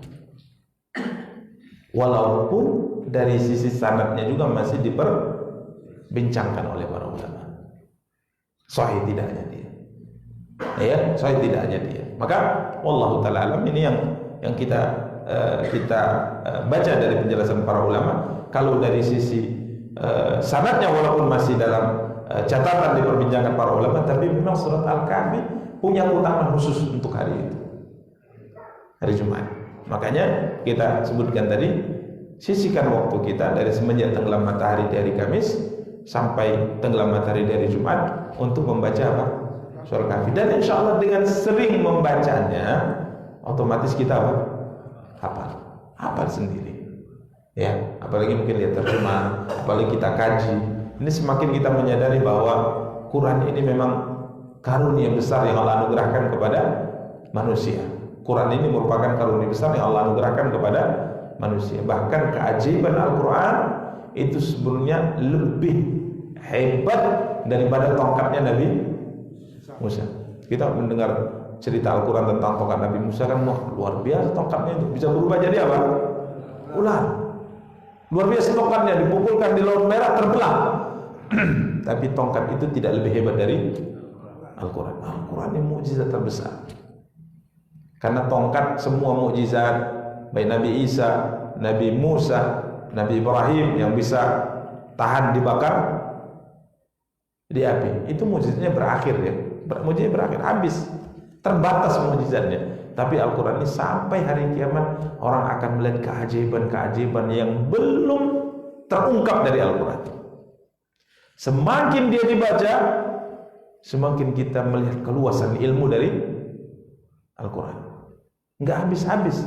Walaupun dari sisi sanadnya juga masih diperbincangkan oleh para ulama. Sahih tidaknya dia. Ya, sahih tidaknya dia. Maka wallahu taala alam, ini yang kita baca dari penjelasan para ulama. Kalau dari sisi sanadnya walaupun masih dalam catatan diperbincangkan para ulama, tapi memang surat Al-Kahfi punya keutamaan khusus untuk hari itu, hari Jumat. Makanya kita sebutkan tadi, sisihkan waktu kita dari semenjak tenggelam matahari di hari Kamis sampai tenggelam matahari dari Jumat untuk membaca apa? Surah Kahfi. Dan insya Allah dengan sering membacanya, otomatis kita apa? Hafal sendiri. Ya, apalagi mungkin lihat terjemah, apalagi kita kaji. Ini semakin kita menyadari bahwa Quran ini memang karunia besar yang Allah anugerahkan kepada manusia. Quran ini merupakan karunia besar yang Allah anugerahkan kepada manusia. Bahkan keajaiban Al-Quran itu sebenarnya lebih hebat daripada tongkatnya Nabi Musa. Kita mendengar cerita Al-Quran tentang tongkat Nabi Musa kan, wah luar biasa tongkatnya itu, bisa berubah jadi apa? Ular. Luar biasa tongkatnya, dipukulkan di Laut Merah terbelah. Tapi tongkat itu tidak lebih hebat dari Al-Quran. Al-Quran ini mukjizat terbesar. Karena tongkat semua mukjizat, baik Nabi Isa, Nabi Musa, Nabi Ibrahim yang bisa tahan dibakar di api, itu mukjizatnya berakhir ya. Mukjizatnya berakhir, habis, terbatas mukjizatnya. Tapi Al-Quran ini sampai hari kiamat orang akan melihat keajaiban-keajaiban yang belum terungkap dari Al-Quran. Semakin dia dibaca, semakin kita melihat keluasan ilmu dari Al-Quran. Enggak habis-habis.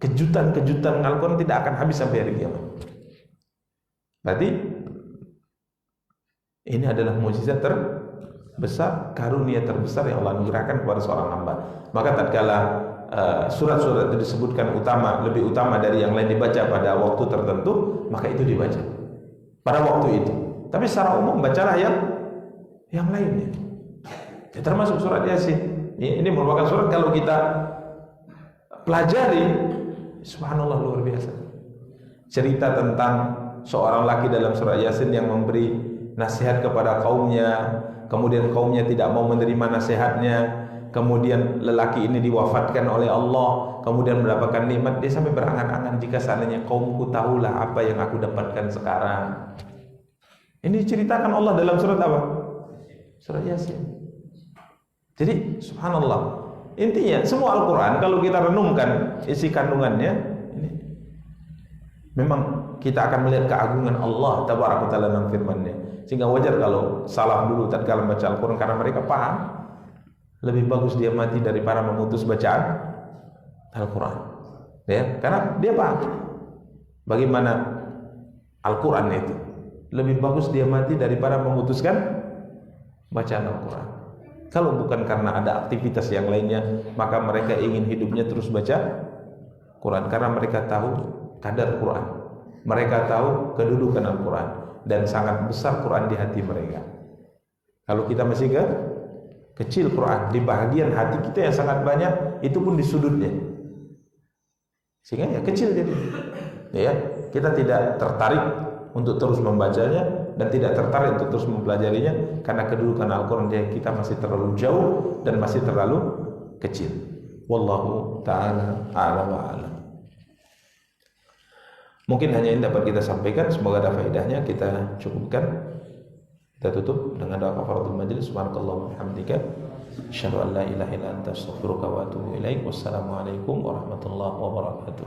Kejutan-kejutan Al-Quran tidak akan habis sampai hari kiamat. Berarti ini adalah mukjizat terbesar, karunia terbesar yang Allah anugerahkan kepada seorang hamba. Maka tatkala surat-surat itu disebutkan lebih utama dari yang lain dibaca pada waktu tertentu, maka itu dibaca pada waktu itu. Tapi secara umum bacalah yang lainnya. Ya, termasuk surat Yasin. Ini merupakan surat kalau kita pelajari, subhanallah, luar biasa. Cerita tentang seorang laki dalam surat Yasin yang memberi nasihat kepada kaumnya, kemudian kaumnya tidak mau menerima nasihatnya, kemudian lelaki ini diwafatkan oleh Allah, kemudian mendapatkan nikmat. Dia sampai berangan-angan, jika seandainya kaumku tahulah apa yang aku dapatkan sekarang. Ini diceritakan Allah dalam surat apa? Surat Yasin. Jadi subhanallah, intinya semua Al-Quran kalau kita renungkan isi kandungannya, ini memang kita akan melihat keagungan Allah Tabaraka Ta'ala dalam firman-Nya. Sehingga wajar kalau salaf dulu tatkala membaca Al-Quran, karena mereka paham, lebih bagus dia mati daripada memutus bacaan Al-Quran. Ya, karena dia paham bagaimana Al-Quran itu. Lebih bagus dia mati daripada memutuskan bacaan Al-Quran. Kalau bukan karena ada aktivitas yang lainnya, maka mereka ingin hidupnya terus baca Quran, karena mereka tahu kadar Quran, mereka tahu kedudukan Al-Quran, dan sangat besar Quran di hati mereka. Kalau kita masih kecil Quran, di bahagian hati kita yang sangat banyak, itu pun di sudutnya, sehingga ya kecil jadi. Ya, kita tidak tertarik untuk terus membacanya dan tidak tertarik untuk terus mempelajarinya, karena kedudukan Al-Quran kita masih terlalu jauh dan masih terlalu kecil. Wallahu ta'ala a'lam wa a'lam. Mungkin hanya ini dapat kita sampaikan, semoga ada faedahnya. Kita cukupkan, kita tutup dengan doa kafaratul majlis. Subhanakallahumma wa bihamdika, asyhadu an la ilaha illa anta, astaghfiruka wa atubu ilaik. Wassalamualaikum warahmatullahi wabarakatuh.